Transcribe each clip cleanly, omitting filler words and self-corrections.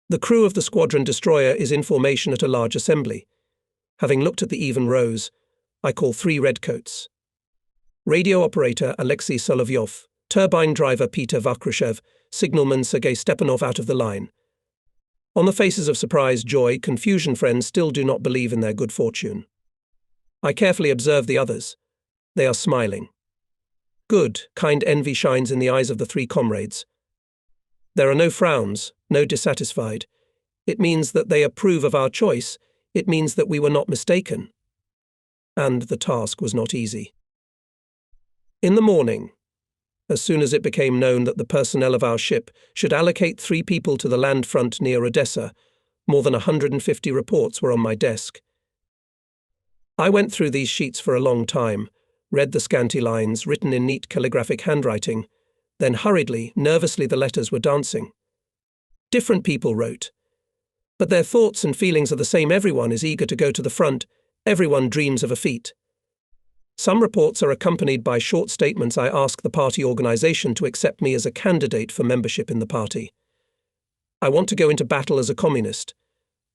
The crew of the squadron destroyer is in formation at a large assembly. Having looked at the even rows, I call 3 redcoats. Radio operator Alexei Solovyov, turbine driver Peter Vakrushev, signalman Sergei Stepanov out of the line. On the faces of surprise, joy, confusion, friends still do not believe in their good fortune. I carefully observe the others. They are smiling. Good, kind envy shines in the eyes of the 3 comrades. There are no frowns, no dissatisfied. It means that they approve of our choice. It means that we were not mistaken. And the task was not easy. In the morning, as soon as it became known that the personnel of our ship should allocate 3 people to the land front near Odessa, more than 150 reports were on my desk. I went through these sheets for a long time, read the scanty lines written in neat calligraphic handwriting, then hurriedly, nervously the letters were dancing. Different people wrote, but their thoughts and feelings are the same. Everyone is eager to go to the front. Everyone dreams of a feat. Some reports are accompanied by short statements. I ask the party organization to accept me as a candidate for membership in the party. I want to go into battle as a communist.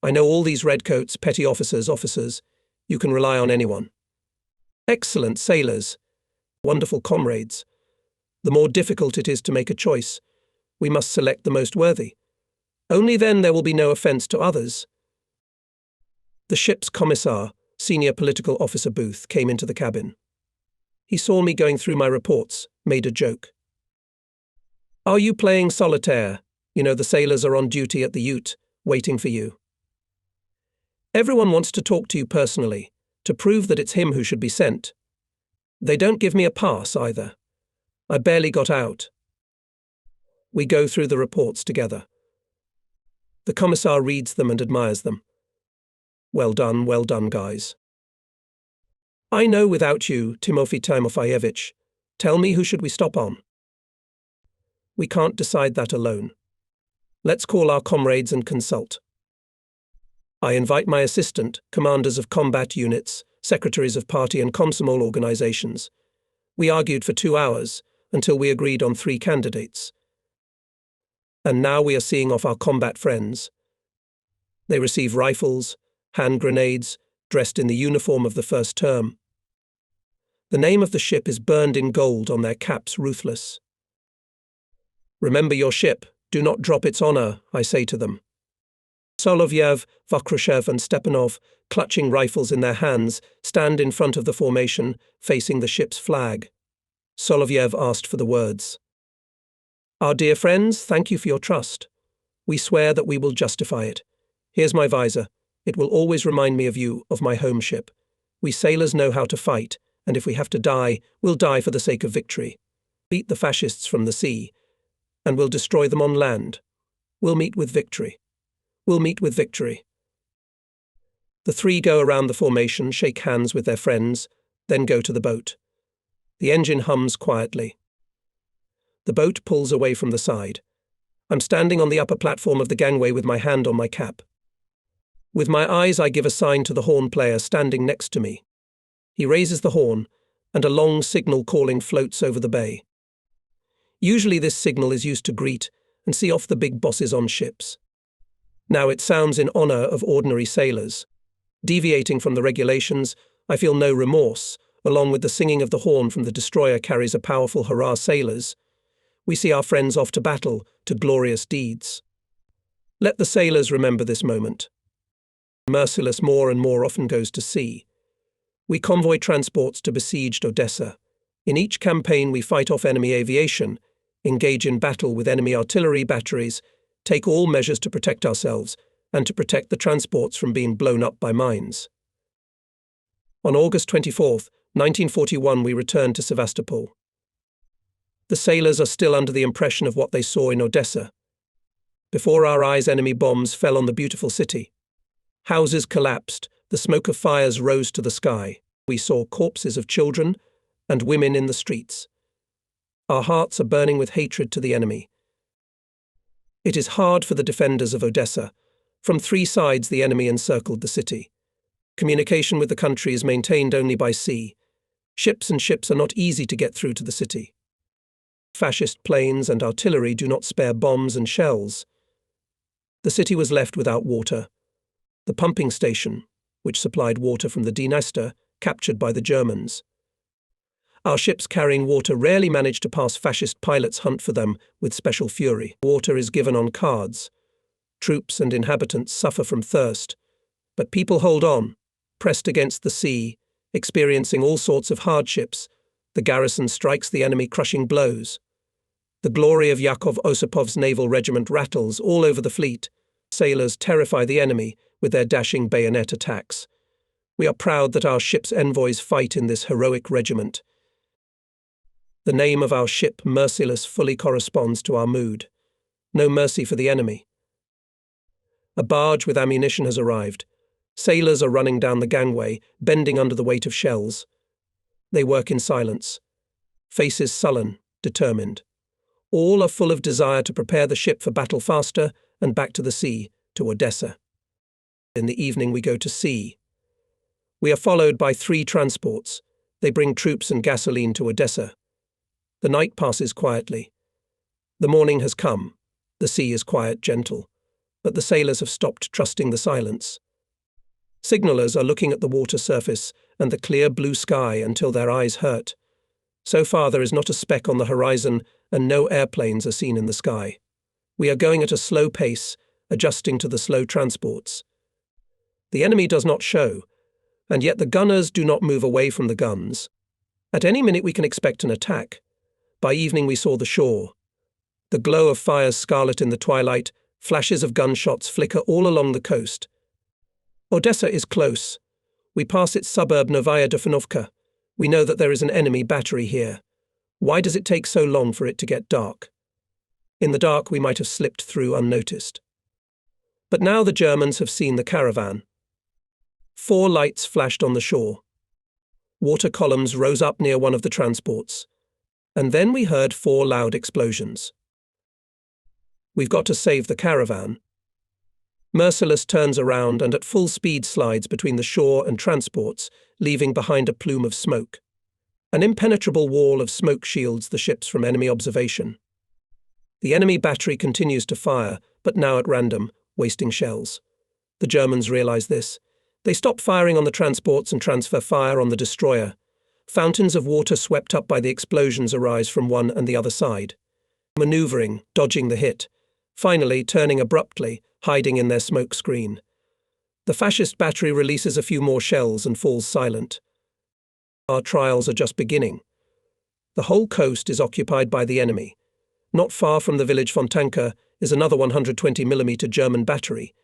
I know all these redcoats, petty officers. You can rely on anyone. Excellent sailors. Wonderful comrades. The more difficult it is to make a choice, we must select the most worthy. Only then there will be no offense to others. The ship's commissar, senior political officer Booth, came into the cabin. He saw me going through my reports, made a joke. Are you playing solitaire? You know the sailors are on duty at the Ute, waiting for you. Everyone wants to talk to you personally, to prove that it's him who should be sent. They don't give me a pass either. I barely got out. We go through the reports together. The commissar reads them and admires them. Well done, guys. I know without you, Timofey Timofeyevich. Tell me, who should we stop on? We can't decide that alone. Let's call our comrades and consult. I invite my assistant, commanders of combat units, secretaries of party and Komsomol organizations. We argued for 2 hours, until we agreed on 3 candidates. And now we are seeing off our combat friends. They receive rifles, hand grenades, dressed in the uniform of the first term. The name of the ship is burned in gold on their caps, ruthless. Remember your ship, do not drop its honor, I say to them. Solovyev, Vakrushev and Stepanov, clutching rifles in their hands, stand in front of the formation, facing the ship's flag. Solovyev asked for the words. Our dear friends, thank you for your trust. We swear that we will justify it. Here's my visor. It will always remind me of you, of my home ship. We sailors know how to fight, and if we have to die, we'll die for the sake of victory. Beat the fascists from the sea, and we'll destroy them on land. We'll meet with victory. We'll meet with victory. The 3 go around the formation, shake hands with their friends, then go to the boat. The engine hums quietly. The boat pulls away from the side. I'm standing on the upper platform of the gangway with my hand on my cap. With my eyes I give a sign to the horn player standing next to me. He raises the horn, and a long signal calling floats over the bay. Usually this signal is used to greet and see off the big bosses on ships. Now it sounds in honor of ordinary sailors. Deviating from the regulations, I feel no remorse. Along with the singing of the horn from the destroyer carries a powerful hurrah, sailors. We see our friends off to battle, to glorious deeds. Let the sailors remember this moment. Merciless more and more often goes to sea. We convoy transports to besieged Odessa. In each campaign we fight off enemy aviation, engage in battle with enemy artillery batteries, take all measures to protect ourselves and to protect the transports from being blown up by mines. On August 24th, 1941 we returned to Sevastopol. The sailors are still under the impression of what they saw in Odessa. Before our eyes enemy bombs fell on the beautiful city. Houses collapsed, the smoke of fires rose to the sky. We saw corpses of children and women in the streets. Our hearts are burning with hatred to the enemy. It is hard for the defenders of Odessa. From 3 sides the enemy encircled the city. Communication with the country is maintained only by sea. Ships are not easy to get through to the city. Fascist planes and artillery do not spare bombs and shells. The city was left without water. The pumping station, which supplied water from the Dniester, captured by the Germans. Our ships carrying water rarely manage to pass fascist pilots' hunt for them with special fury. Water is given on cards. Troops and inhabitants suffer from thirst. But people hold on, pressed against the sea, experiencing all sorts of hardships. The garrison strikes the enemy crushing blows. The glory of Yakov Osipov's naval regiment rattles all over the fleet. Sailors terrify the enemy with their dashing bayonet attacks. We are proud that our ship's envoys fight in this heroic regiment. The name of our ship, Merciless, fully corresponds to our mood. No mercy for the enemy. A barge with ammunition has arrived. Sailors are running down the gangway, bending under the weight of shells. They work in silence. Faces sullen, determined. All are full of desire to prepare the ship for battle faster and back to the sea, to Odessa. In the evening we go to sea. We are followed by 3 transports. They bring troops and gasoline to Odessa. The night passes quietly. The morning has come. The sea is quiet, gentle. But the sailors have stopped trusting the silence. Signallers are looking at the water surface and the clear blue sky until their eyes hurt. So far there is not a speck on the horizon and no airplanes are seen in the sky. We are going at a slow pace, adjusting to the slow transports. The enemy does not show, and yet the gunners do not move away from the guns. At any minute we can expect an attack. By evening we saw the shore. The glow of fires scarlet in the twilight, flashes of gunshots flicker all along the coast. Odessa is close. We pass its suburb Novaya Dufanovka. We know that there is an enemy battery here. Why does it take so long for it to get dark? In the dark we might have slipped through unnoticed. But now the Germans have seen the caravan. 4 lights flashed on the shore. Water columns rose up near one of the transports. And then we heard 4 loud explosions. We've got to save the caravan. Merciless turns around and at full speed slides between the shore and transports, leaving behind a plume of smoke. An impenetrable wall of smoke shields the ships from enemy observation. The enemy battery continues to fire, but now at random, wasting shells. The Germans realize this. They stop firing on the transports and transfer fire on the destroyer. Fountains of water swept up by the explosions arise from one and the other side. Maneuvering, dodging the hit. Finally, turning abruptly, hiding in their smoke screen. The fascist battery releases a few more shells and falls silent. Our trials are just beginning. The whole coast is occupied by the enemy. Not far from the village Fontanka is another 120mm German battery.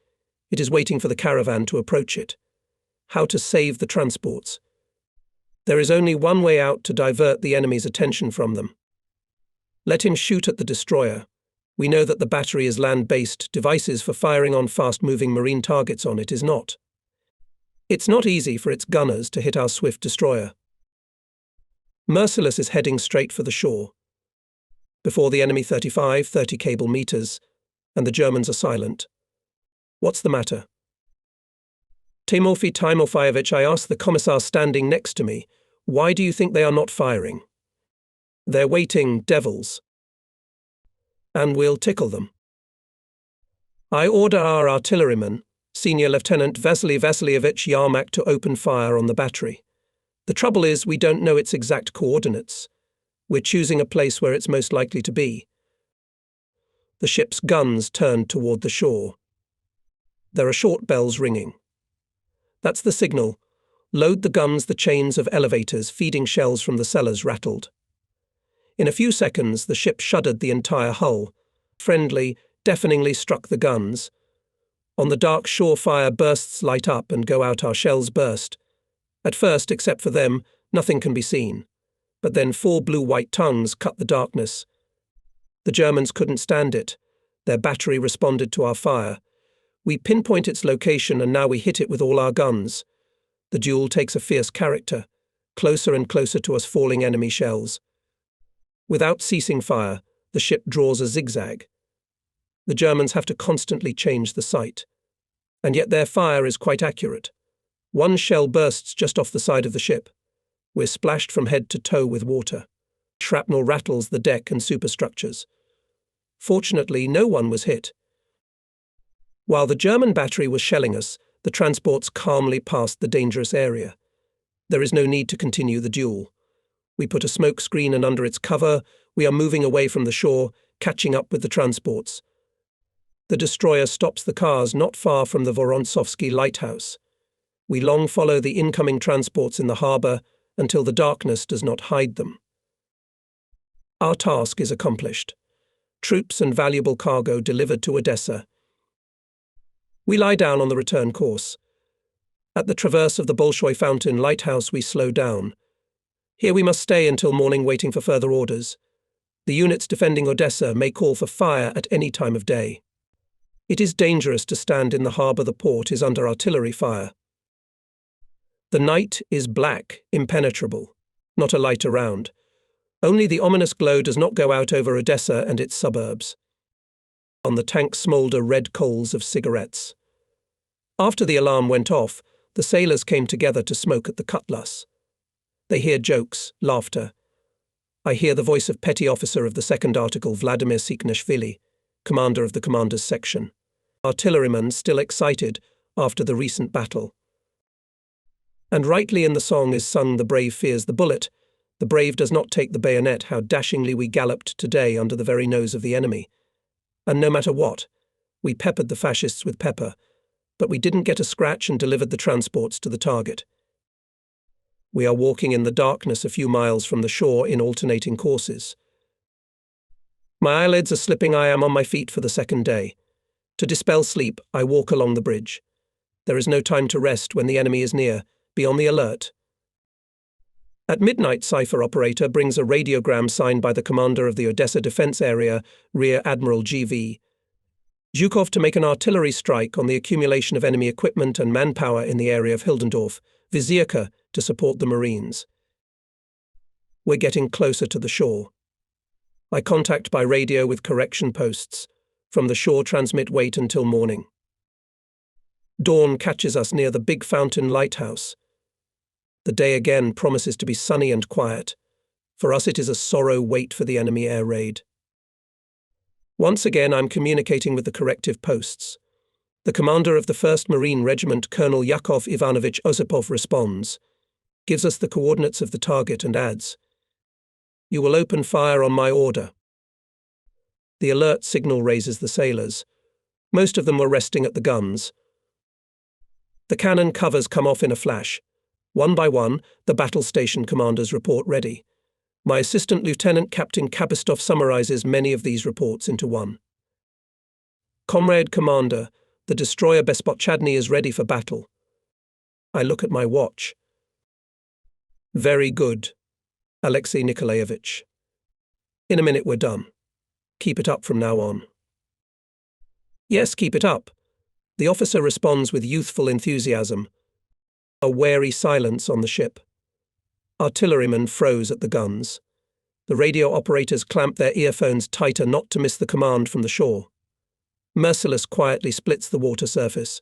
It is waiting for the caravan to approach it. How to save the transports? There is only one way out to divert the enemy's attention from them. Let him shoot at the destroyer. We know that the battery is land-based. Devices for firing on fast-moving marine targets on it is not. It's not easy for its gunners to hit our swift destroyer. Merciless is heading straight for the shore. Before the enemy 30 cable meters, and the Germans are silent. What's the matter? Timofey Timofeyevich, I asked the commissar standing next to me, why do you think they are not firing? They're waiting, devils. And we'll tickle them. I order our artilleryman, Senior Lieutenant Vasily Vasilievich Yarmak, to open fire on the battery. The trouble is we don't know its exact coordinates. We're choosing a place where it's most likely to be. The ship's guns turned toward the shore. There are short bells ringing. That's the signal. Load the guns. The chains of elevators feeding shells from the cellars rattled. In a few seconds, the ship shuddered the entire hull. Friendly, deafeningly struck the guns. On the dark shore, fire bursts light up and go out. Our shells burst. At first, except for them, nothing can be seen. But then 4 blue-white tongues cut the darkness. The Germans couldn't stand it. Their battery responded to our fire. We pinpoint its location and now we hit it with all our guns. The duel takes a fierce character. Closer and closer to us falling enemy shells. Without ceasing fire, the ship draws a zigzag. The Germans have to constantly change the sight. And yet their fire is quite accurate. One shell bursts just off the side of the ship. We're splashed from head to toe with water. Shrapnel rattles the deck and superstructures. Fortunately, no one was hit. While the German battery was shelling us, the transports calmly passed the dangerous area. There is no need to continue the duel. We put a smoke screen, and under its cover, we are moving away from the shore, catching up with the transports. The destroyer stops the cars not far from the Vorontsovsky lighthouse. We long follow the incoming transports in the harbour until the darkness does not hide them. Our task is accomplished. Troops and valuable cargo delivered to Odessa. We lie down on the return course. At the traverse of the Bolshoi Fountain lighthouse, we slow down. Here we must stay until morning, waiting for further orders. The units defending Odessa may call for fire at any time of day. It is dangerous to stand in the harbour. The port is under artillery fire. The night is black, impenetrable. Not a light around. Only the ominous glow does not go out over Odessa and its suburbs. On the tanks smoulder red coals of cigarettes. After the alarm went off, the sailors came together to smoke at the cutlass. They hear jokes, laughter. I hear the voice of Petty Officer of the Second Article Vladimir Siknashvili, commander of the commander's section. Artilleryman still excited after the recent battle. And rightly in the song is sung, "The brave fears the bullet. The brave does not take the bayonet. How dashingly we galloped today under the very nose of the enemy. And no matter what, we peppered the fascists with pepper, but we didn't get a scratch and delivered the transports to the target." We are walking in the darkness a few miles from the shore in alternating courses. My eyelids are slipping. I am on my feet for the second day. To dispel sleep, I walk along the bridge. There is no time to rest when the enemy is near. Be on the alert. At midnight, Cipher operator brings a radiogram signed by the commander of the Odessa Defense Area, Rear Admiral G.V. Zhukov, to make an artillery strike on the accumulation of enemy equipment and manpower in the area of Hildendorf, Vizierka to support the Marines. We're getting closer to the shore. I contact by radio with correction posts. From the shore transmit, wait until morning. Dawn catches us near the Big Fountain lighthouse. The day again promises to be sunny and quiet. For us it is a sorrow wait for the enemy air raid. Once again I'm communicating with the corrective posts. The commander of the 1st Marine Regiment, Colonel Yakov Ivanovich Osipov, responds, gives us the coordinates of the target and adds, "You will open fire on my order." The alert signal raises the sailors. Most of them were resting at the guns. The cannon covers come off in a flash. One by one, the battle station commanders report ready. My assistant Lieutenant Captain Kapistov summarizes many of these reports into one. "Comrade Commander, the destroyer Bespochadny is ready for battle." I look at my watch. "Very good, Alexei Nikolaevich. In a minute we're done. Keep it up from now on." "Yes, keep it up." The officer responds with youthful enthusiasm. A wary silence on the ship. Artillerymen froze at the guns. The radio operators clamped their earphones tighter not to miss the command from the shore. Merciless quietly splits the water surface.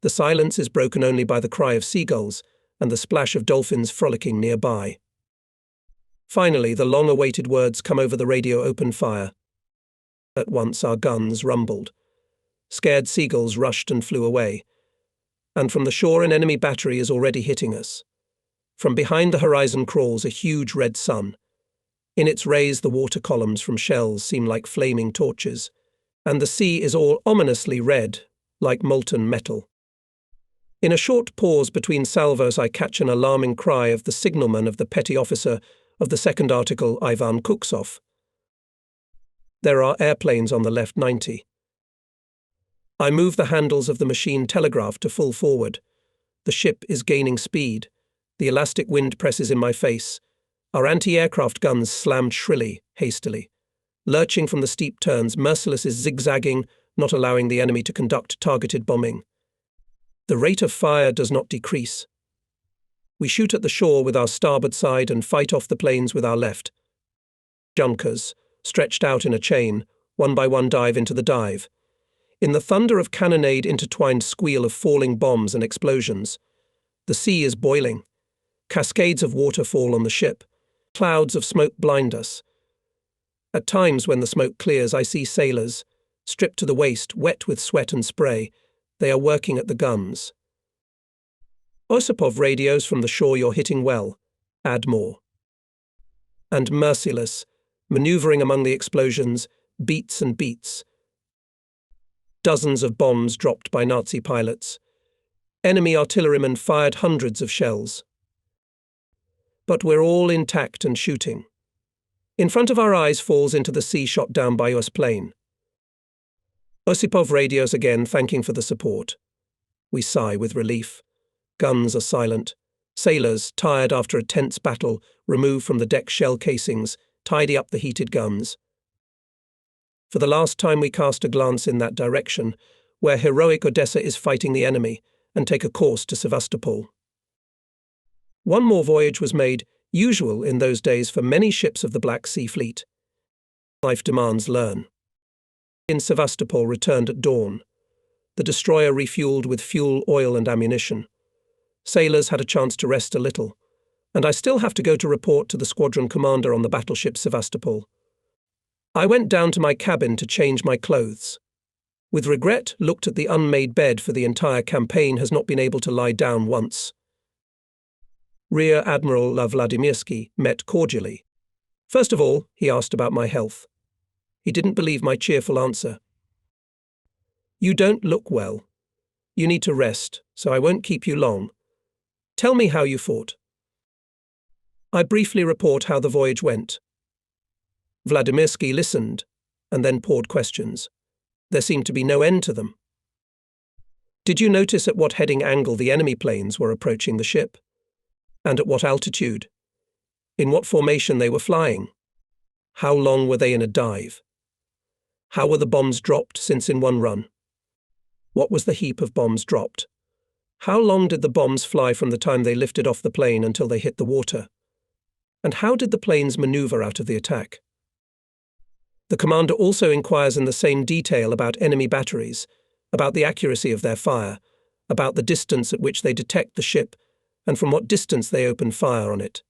The silence is broken only by the cry of seagulls and the splash of dolphins frolicking nearby. Finally, the long-awaited words come over the radio: "Open fire." At once our guns rumbled. Scared seagulls rushed and flew away. And from the shore an enemy battery is already hitting us. From behind the horizon crawls a huge red sun. In its rays the water columns from shells seem like flaming torches, and the sea is all ominously red, like molten metal. In a short pause between salvos I catch an alarming cry of the signalman of the petty officer of the second article, Ivan Kuksov. There are airplanes on the left 90. I move the handles of the machine telegraph to full forward. The ship is gaining speed. The elastic wind presses in my face. Our anti-aircraft guns slammed shrilly, hastily. Lurching from the steep turns, Merciless is zigzagging, not allowing the enemy to conduct targeted bombing. The rate of fire does not decrease. We shoot at the shore with our starboard side and fight off the planes with our left. Junkers, stretched out in a chain, one by one dive into the dive. In the thunder of cannonade, intertwined squeal of falling bombs and explosions. The sea is boiling. Cascades of water fall on the ship. Clouds of smoke blind us. At times when the smoke clears, I see sailors, stripped to the waist, wet with sweat and spray. They are working at the guns. Osipov radios from the shore, you're hitting well. Add more. And merciless, maneuvering among the explosions, beats and beats. Dozens of bombs dropped by Nazi pilots. Enemy artillerymen fired hundreds of shells. But we're all intact and shooting. In front of our eyes falls into the sea, shot down by US plane. Osipov radios again, thanking for the support. We sigh with relief. Guns are silent. Sailors, tired after a tense battle, remove from the deck shell casings, tidy up the heated guns. For the last time we cast a glance in that direction, where heroic Odessa is fighting the enemy, and take a course to Sevastopol. One more voyage was made, usual in those days for many ships of the Black Sea Fleet. Life demands learn. In Sevastopol returned at dawn. The destroyer refueled with fuel, oil and ammunition. Sailors had a chance to rest a little, and I still have to go to report to the squadron commander on the battleship Sevastopol. I went down to my cabin to change my clothes. With regret, looked at the unmade bed for the entire campaign, has not been able to lie down once. Rear Admiral Vladimirsky met cordially. First of all, he asked about my health. He didn't believe my cheerful answer. You don't look well. You need to rest, so I won't keep you long. Tell me how you fought. I briefly report how the voyage went. Vladimirsky listened, and then poured questions. There seemed to be no end to them. Did you notice at what heading angle the enemy planes were approaching the ship? And at what altitude? In what formation they were flying? How long were they in a dive? How were the bombs dropped since in one run? What was the heap of bombs dropped? How long did the bombs fly from the time they lifted off the plane until they hit the water? And how did the planes maneuver out of the attack? The commander also inquires in the same detail about enemy batteries, about the accuracy of their fire, about the distance at which they detect the ship, and from what distance they open fire on it.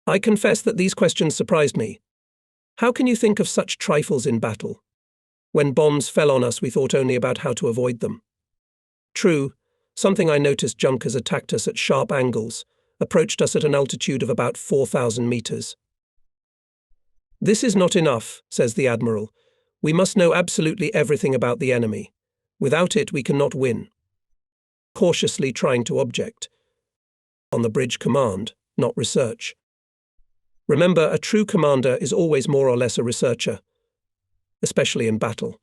I confess that these questions surprised me. How can you think of such trifles in battle? When bombs fell on us, we thought only about how to avoid them. True, something I noticed, junkers attacked us at sharp angles, approached us at an altitude of about 4,000 meters. This is not enough, says the Admiral. We must know absolutely everything about the enemy. Without it, we cannot win. Cautiously trying to object. On the bridge, command, not research. Remember, a true commander is always more or less a researcher, especially in battle.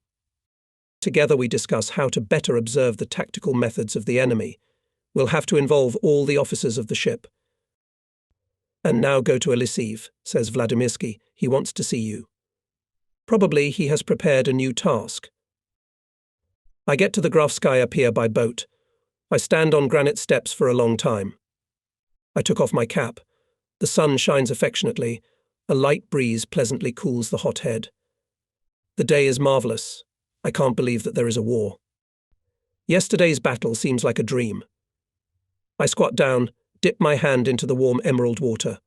Together we discuss how to better observe the tactical methods of the enemy. We'll have to involve all the officers of the ship. And now go to Elisiv, says Vladimirsky. He wants to see you. Probably he has prepared a new task. I get to the Grafskaya pier by boat. I stand on granite steps for a long time. I took off my cap. The sun shines affectionately. A light breeze pleasantly cools the hot head. The day is marvelous. I can't believe that there is a war. Yesterday's battle seems like a dream. I squat down, dip my hand into the warm emerald water.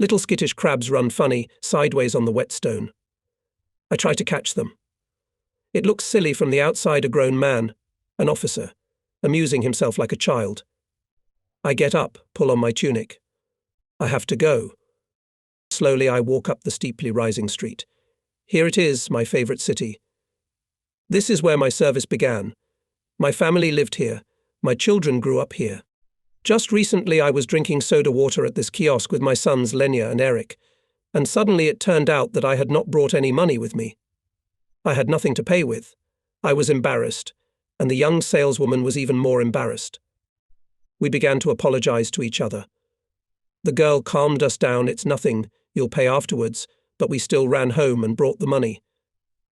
Little skittish crabs run funny, sideways on the wet stone. I try to catch them. It looks silly from the outside, a grown man, an officer, amusing himself like a child. I get up, pull on my tunic. I have to go. Slowly I walk up the steeply rising street. Here it is, my favorite city. This is where my service began. My family lived here. My children grew up here. Just recently I was drinking soda water at this kiosk with my sons Lenya and Eric, and suddenly it turned out that I had not brought any money with me. I had nothing to pay with. I was embarrassed, and the young saleswoman was even more embarrassed. We began to apologize to each other. The girl calmed us down. It's nothing, you'll pay afterwards, but we still ran home and brought the money.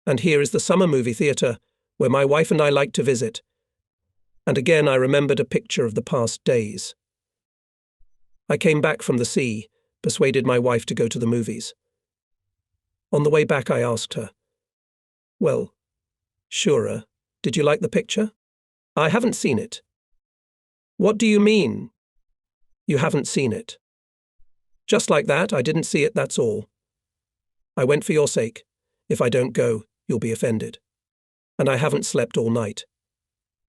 And here is the summer movie theatre, where my wife and I like to visit. And again I remembered a picture of the past days. I came back from the sea, persuaded my wife to go to the movies. On the way back I asked her, "Well, Shura, did you like the picture?" "I haven't seen it." "What do you mean? You haven't seen it?" "Just like that, I didn't see it, that's all. I went for your sake. If I don't go, you'll be offended. And I haven't slept all night.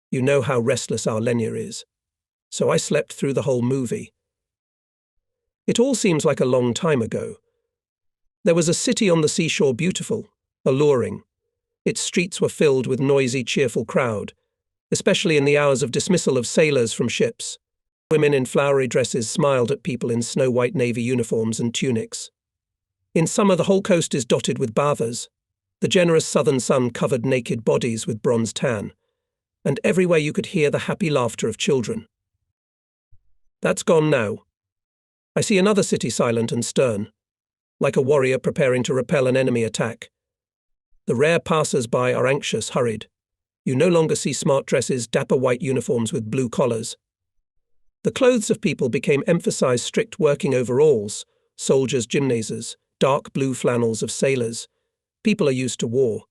You know how restless our Lenya is. So I slept through the whole movie. It all seems like a long time ago. There was a city on the seashore, beautiful, alluring. Its streets were filled with noisy, cheerful crowd, especially in the hours of dismissal of sailors from ships. Women in flowery dresses smiled at people in snow-white navy uniforms and tunics. In summer, the whole coast is dotted with bathers. The generous southern sun covered naked bodies with bronze tan, and everywhere you could hear the happy laughter of children. That's gone now. I see another city silent and stern, like a warrior preparing to repel an enemy attack. The rare passers-by are anxious, hurried. You no longer see smart dresses, dapper white uniforms with blue collars. The clothes of people became emphasized strict working overalls, soldiers' gymnasies, dark blue flannels of sailors. People are used to war.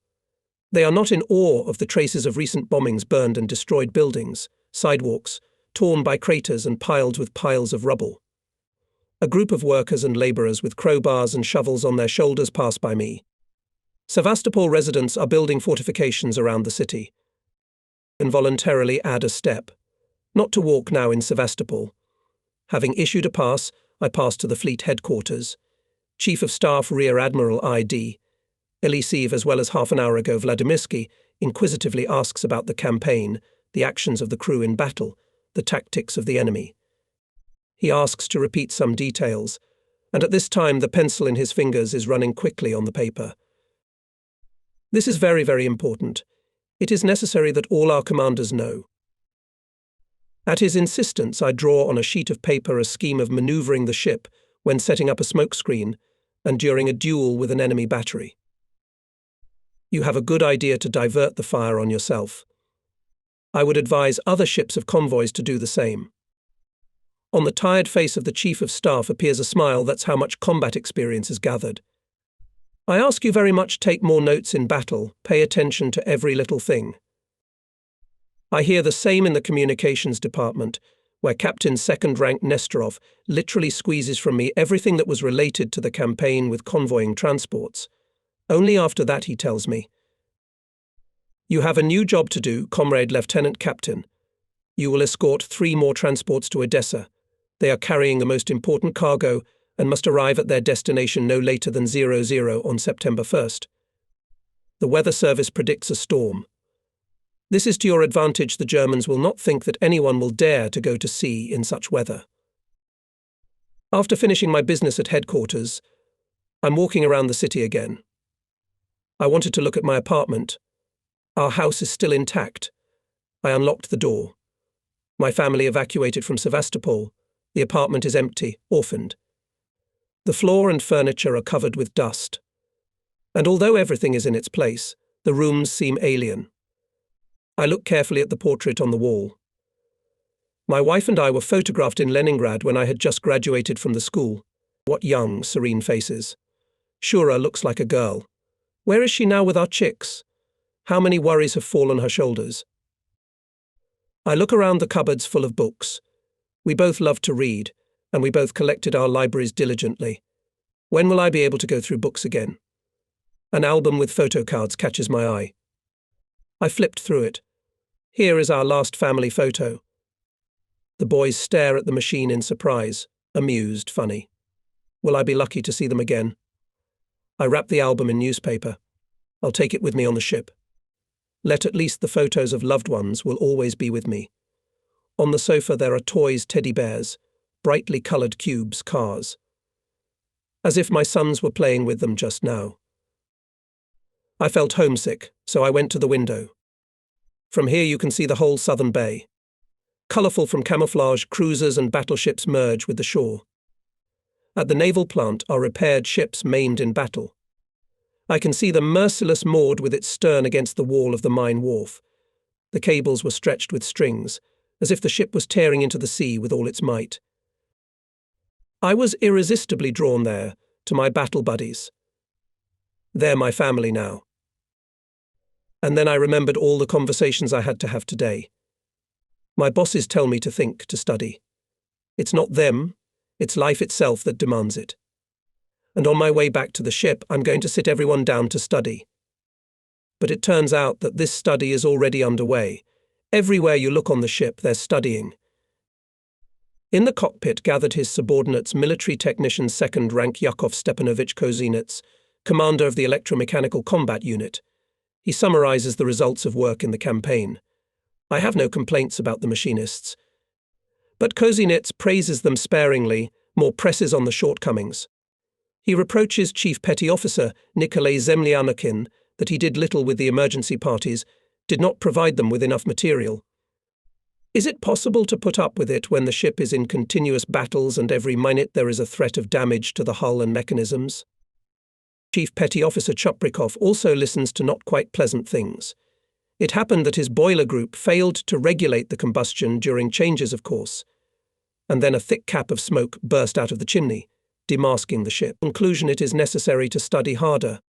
They are not in awe of the traces of recent bombings, burned and destroyed buildings, sidewalks, torn by craters and piled with piles of rubble. A group of workers and laborers with crowbars and shovels on their shoulders pass by me. Sevastopol residents are building fortifications around the city. Involuntarily add a step. Not to walk now in Sevastopol. Having issued a pass, I pass to the fleet headquarters. Chief of Staff Rear Admiral I.D. Elisiv, as well as half an hour ago Vladimirsky, inquisitively asks about the campaign, the actions of the crew in battle, the tactics of the enemy. He asks to repeat some details, and at this time the pencil in his fingers is running quickly on the paper. This is very, very important. It is necessary that all our commanders know. At his insistence, I draw on a sheet of paper a scheme of maneuvering the ship when setting up a smokescreen and during a duel with an enemy battery. You have a good idea to divert the fire on yourself. I would advise other ships of convoys to do the same. On the tired face of the Chief of Staff appears a smile. That's how much combat experience is gathered. I ask you very much, take more notes in battle, pay attention to every little thing. I hear the same in the communications department, where Captain Second-Rank Nestorov literally squeezes from me everything that was related to the campaign with convoying transports. Only after that he tells me, "You have a new job to do, Comrade Lieutenant Captain. You will escort 3 more transports to Odessa. They are carrying the most important cargo and must arrive at their destination no later than 00 on September 1st. The weather service predicts a storm. This is to your advantage. The Germans will not think that anyone will dare to go to sea in such weather." After finishing my business at headquarters, I'm walking around the city again. I wanted to look at my apartment. Our house is still intact. I unlocked the door. My family evacuated from Sevastopol. The apartment is empty, orphaned. The floor and furniture are covered with dust. And although everything is in its place, the rooms seem alien. I look carefully at the portrait on the wall. My wife and I were photographed in Leningrad when I had just graduated from the school. What young, serene faces. Shura looks like a girl. Where is she now with our chicks? How many worries have fallen on her shoulders? I look around the cupboards full of books. We both love to read, and we both collected our libraries diligently. When will I be able to go through books again? An album with photo cards catches my eye. I flipped through it. Here is our last family photo. The boys stare at the machine in surprise, amused, funny. Will I be lucky to see them again? I wrap the album in newspaper. I'll take it with me on the ship. Let at least the photos of loved ones will always be with me. On the sofa there are toys, teddy bears, brightly coloured cubes, cars. As if my sons were playing with them just now. I felt homesick, so I went to the window. From here you can see the whole southern bay. Colourful from camouflage, cruisers and battleships merge with the shore. At the naval plant are repaired ships maimed in battle. I can see the Merciless moored with its stern against the wall of the mine wharf. The cables were stretched with strings, as if the ship was tearing into the sea with all its might. I was irresistibly drawn there, to my battle buddies. They're my family now. And then I remembered all the conversations I had to have today. My bosses tell me to think, to study. It's not them, it's life itself that demands it. And on my way back to the ship, I'm going to sit everyone down to study. But it turns out that this study is already underway. Everywhere you look on the ship, they're studying. In the cockpit gathered his subordinates, military technician second rank Yakov Stepanovich Kozinets, commander of the electromechanical combat unit. He summarizes the results of work in the campaign. I have no complaints about the machinists. But Kozinets praises them sparingly, more presses on the shortcomings. He reproaches Chief Petty Officer Nikolai Zemlyanukin that he did little with the emergency parties, did not provide them with enough material. Is it possible to put up with it when the ship is in continuous battles and every minute there is a threat of damage to the hull and mechanisms? Chief Petty Officer Chuprikov also listens to not quite pleasant things. It happened that his boiler group failed to regulate the combustion during changes of course, and then a thick cap of smoke burst out of the chimney, demasking the ship. Conclusion: it is necessary to study harder.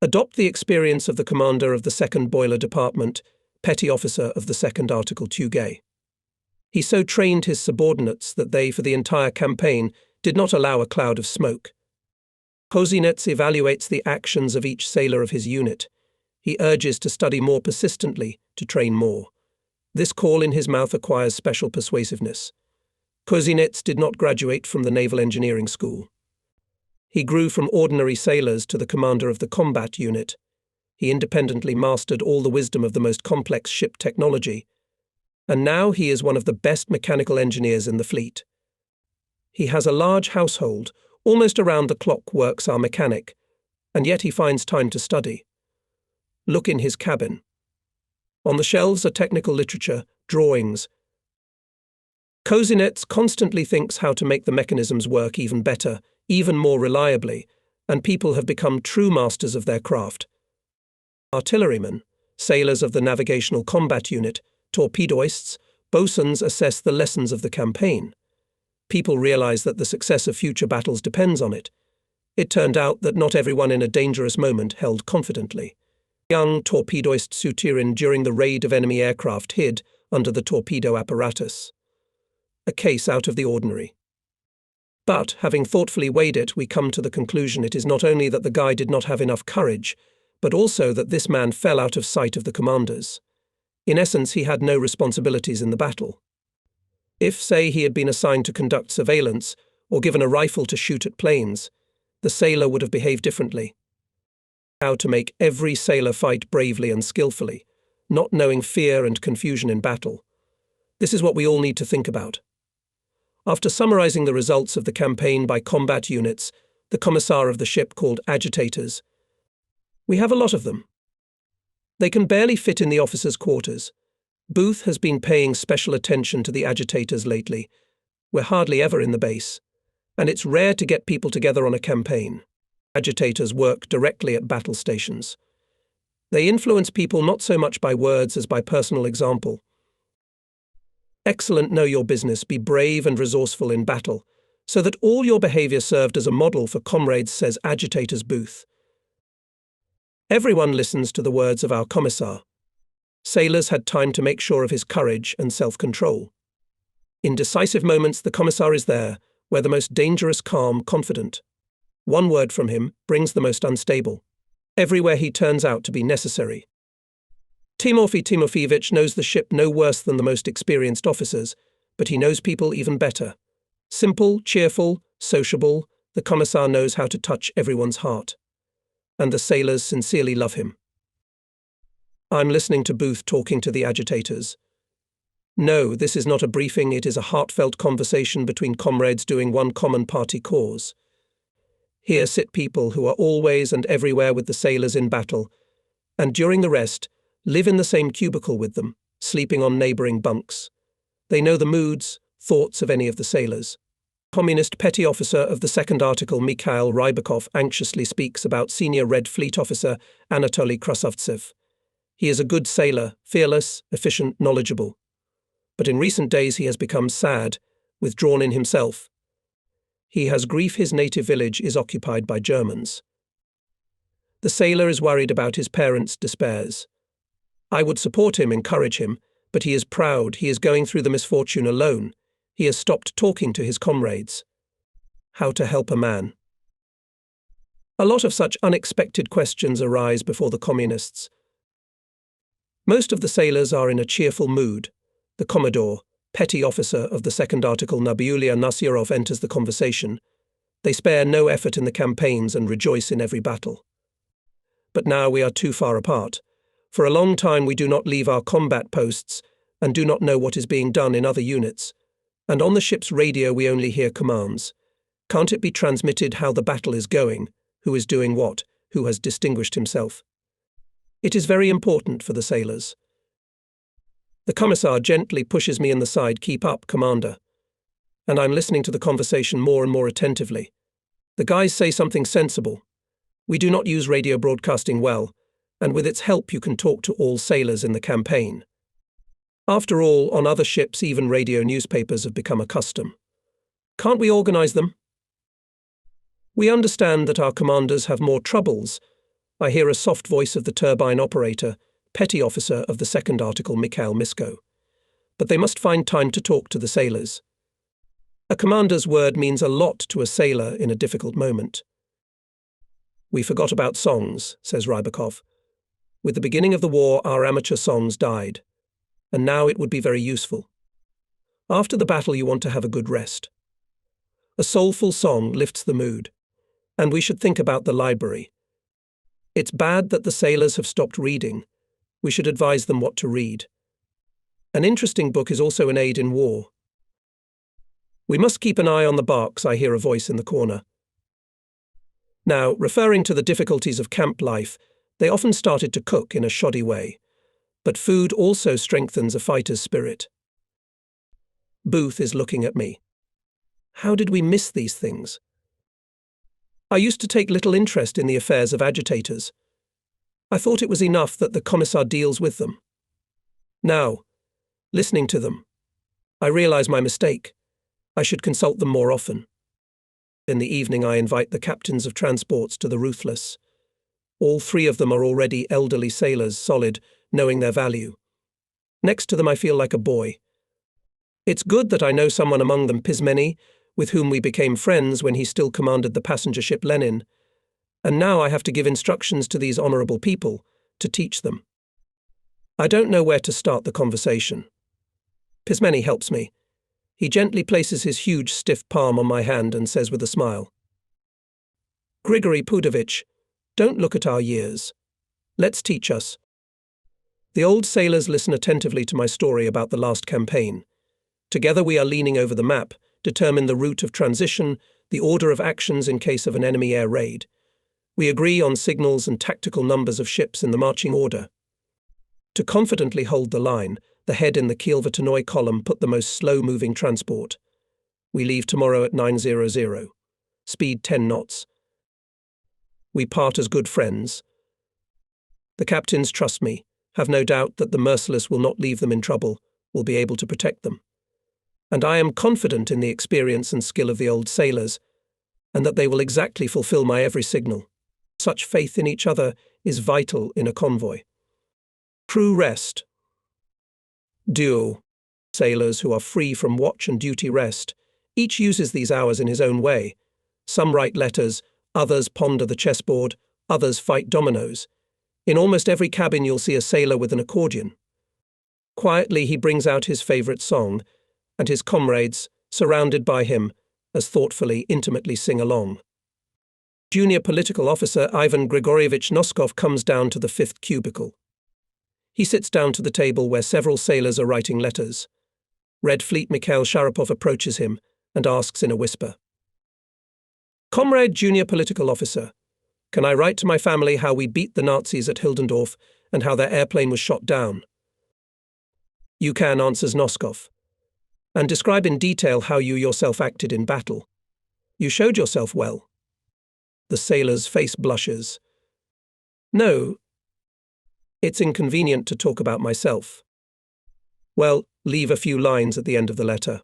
Adopt the experience of the commander of the 2nd Boiler Department, Petty Officer of the 2nd Article Tugay. He so trained his subordinates that they, for the entire campaign, did not allow a cloud of smoke. Kozinets evaluates the actions of each sailor of his unit. He urges to study more persistently, to train more. This call in his mouth acquires special persuasiveness. Kozinets did not graduate from the Naval Engineering School. He grew from ordinary sailors to the commander of the combat unit. He independently mastered all the wisdom of the most complex ship technology, and now he is one of the best mechanical engineers in the fleet. He has a large household, almost around the clock works our mechanic, and yet he finds time to study. Look in his cabin. On the shelves are technical literature, drawings. Kozinets constantly thinks how to make the mechanisms work even better, even more reliably, and people have become true masters of their craft. Artillerymen, sailors of the Navigational Combat Unit, torpedoists, bosuns assess the lessons of the campaign. People realize that the success of future battles depends on it. It turned out that not everyone in a dangerous moment held confidently. Young torpedoist Suturin during the raid of enemy aircraft hid under the torpedo apparatus. A case out of the ordinary. But, having thoughtfully weighed it, we come to the conclusion it is not only that the guy did not have enough courage, but also that this man fell out of sight of the commanders. In essence, he had no responsibilities in the battle. If, say, he had been assigned to conduct surveillance, or given a rifle to shoot at planes, the sailor would have behaved differently. How to make every sailor fight bravely and skillfully, not knowing fear and confusion in battle. This is what we all need to think about. After summarizing the results of the campaign by combat units, the commissar of the ship called agitators, we have a lot of them. They can barely fit in the officers' quarters. Booth has been paying special attention to the agitators lately. We're hardly ever in the base, and it's rare to get people together on a campaign. Agitators work directly at battle stations. They influence people not so much by words as by personal example. Excellent, know your business, be brave and resourceful in battle, so that all your behavior served as a model for comrades, says Agitators Booth. Everyone listens to the words of our commissar. Sailors had time to make sure of his courage and self-control. In decisive moments, the commissar is there, where the most dangerous, calm, confident. One word from him brings the most unstable. Everywhere he turns out to be necessary. Timofey Timofeyevich knows the ship no worse than the most experienced officers, but he knows people even better. Simple, cheerful, sociable, the commissar knows how to touch everyone's heart. And the sailors sincerely love him. I'm listening to Booth talking to the agitators. No, this is not a briefing, it is a heartfelt conversation between comrades doing one common party cause. Here sit people who are always and everywhere with the sailors in battle, and during the rest, live in the same cubicle with them, sleeping on neighboring bunks. They know the moods, thoughts of any of the sailors. Communist petty officer of the 2nd Article Mikhail Rybakov anxiously speaks about senior Red Fleet officer Anatoly Krasovtsev. He is a good sailor, fearless, efficient, knowledgeable. But in recent days he has become sad, withdrawn in himself. He has grief his native village is occupied by Germans. The sailor is worried about his parents' despairs. I would support him, encourage him, but he is proud, he is going through the misfortune alone. He has stopped talking to his comrades. How to help a man. A lot of such unexpected questions arise before the communists. Most of the sailors are in a cheerful mood. The Commodore, petty officer of the second article Nabiulia Nasirov, enters the conversation. They spare no effort in the campaigns and rejoice in every battle. But now we are too far apart. For a long time we do not leave our combat posts and do not know what is being done in other units. And on the ship's radio we only hear commands. Can't it be transmitted how the battle is going, who is doing what, who has distinguished himself? It is very important for the sailors. The commissar gently pushes me in the side. Keep up, Commander. And I'm listening to the conversation more and more attentively. The guys say something sensible. We do not use radio broadcasting well, and with its help you can talk to all sailors in the campaign. After all, on other ships even radio newspapers have become a custom. Can't we organize them? We understand that our commanders have more troubles. I hear a soft voice of the turbine operator, petty officer of the second article Mikhail Misko. But they must find time to talk to the sailors. A commander's word means a lot to a sailor in a difficult moment. We forgot about songs, says Rybakov. With the beginning of the war, our amateur songs died. And now it would be very useful. After the battle you want to have a good rest. A soulful song lifts the mood. And we should think about the library. It's bad that the sailors have stopped reading. We should advise them what to read. An interesting book is also an aid in war. We must keep an eye on the barks, I hear a voice in the corner. Now, referring to the difficulties of camp life, they often started to cook in a shoddy way. But food also strengthens a fighter's spirit. Booth is looking at me. How did we miss these things? I used to take little interest in the affairs of agitators. I thought it was enough that the commissar deals with them. Now, listening to them, I realize my mistake. I should consult them more often. In the evening I invite the captains of transports to the Ruthless. All three of them are already elderly sailors, solid, knowing their value. Next to them I feel like a boy. It's good that I know someone among them, Pismeni, with whom we became friends when he still commanded the passenger ship Lenin. And now I have to give instructions to these honourable people, to teach them. I don't know where to start the conversation. Pismeni helps me. He gently places his huge stiff palm on my hand and says with a smile, Grigory Pudovich, don't look at our years. Let's teach us. The old sailors listen attentively to my story about the last campaign. Together we are leaning over the map, determine the route of transition, the order of actions in case of an enemy air raid. We agree on signals and tactical numbers of ships in the marching order. To confidently hold the line, the head in the Kielvatanoy column put the most slow-moving transport. We leave tomorrow at 9:00. Speed 10 knots. We part as good friends. The captains trust me, have no doubt that the merciless will not leave them in trouble, will be able to protect them. And I am confident in the experience and skill of the old sailors, and that they will exactly fulfill my every signal. Such faith in each other is vital in a convoy. Crew rest. Duel. Sailors who are free from watch and duty rest. Each uses these hours in his own way. Some write letters, others ponder the chessboard, others fight dominoes. In almost every cabin you'll see a sailor with an accordion. Quietly he brings out his favourite song, and his comrades, surrounded by him, as thoughtfully, intimately sing along. Junior political officer Ivan Grigorievich Noskov comes down to the 5th cubicle. He sits down to the table where several sailors are writing letters. Red Fleet Mikhail Sharapov approaches him and asks in a whisper, Comrade Junior Political Officer, can I write to my family how we beat the Nazis at Hildendorf and how their airplane was shot down? You can, answers Noskov. And describe in detail how you yourself acted in battle. You showed yourself well. The sailor's face blushes. No, it's inconvenient to talk about myself. Well, leave a few lines at the end of the letter.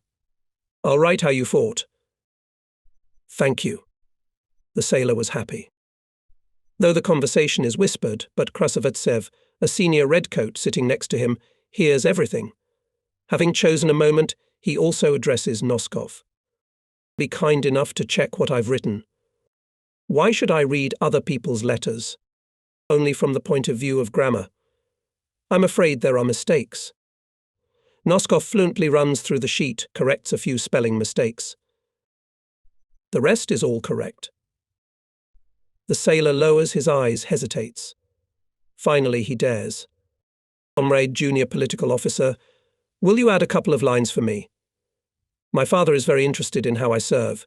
I'll write how you fought. Thank you. The sailor was happy. Though the conversation is whispered, but Krasavetsev, a senior redcoat sitting next to him, hears everything. Having chosen a moment, he also addresses Noskov. Be kind enough to check what I've written. Why should I read other people's letters? Only from the point of view of grammar. I'm afraid there are mistakes. Noskov fluently runs through the sheet, corrects a few spelling mistakes. The rest is all correct. The sailor lowers his eyes, hesitates. Finally, he dares. Comrade Junior Political Officer, will you add a couple of lines for me? My father is very interested in how I serve.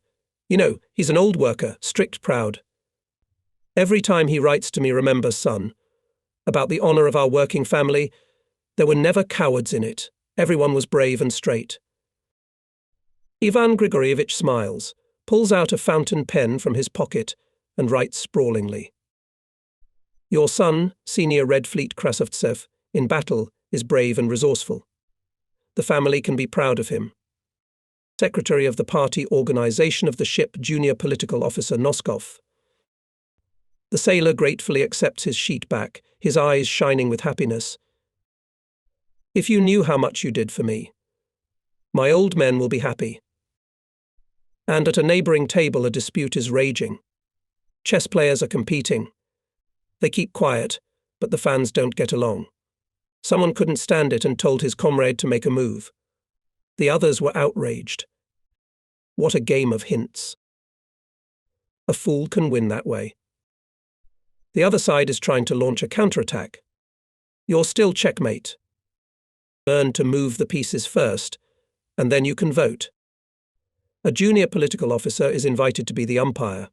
You know, he's an old worker, strict, proud. Every time he writes to me, remember, son, about the honor of our working family, there were never cowards in it. Everyone was brave and straight. Ivan Grigorievich smiles, pulls out a fountain pen from his pocket, and writes sprawlingly. Your son, Senior Red Fleet Krasovtsev, in battle, is brave and resourceful. The family can be proud of him. Secretary of the Party Organization of the Ship, Junior Political Officer Noskov. The sailor gratefully accepts his sheet back, his eyes shining with happiness. If you knew how much you did for me. My old men will be happy. And at a neighboring table a dispute is raging. Chess players are competing. They keep quiet, but the fans don't get along. Someone couldn't stand it and told his comrade to make a move. The others were outraged. What a game of hints. A fool can win that way. The other side is trying to launch a counterattack. You're still checkmate. Learn to move the pieces first, and then you can vote. A junior political officer is invited to be the umpire.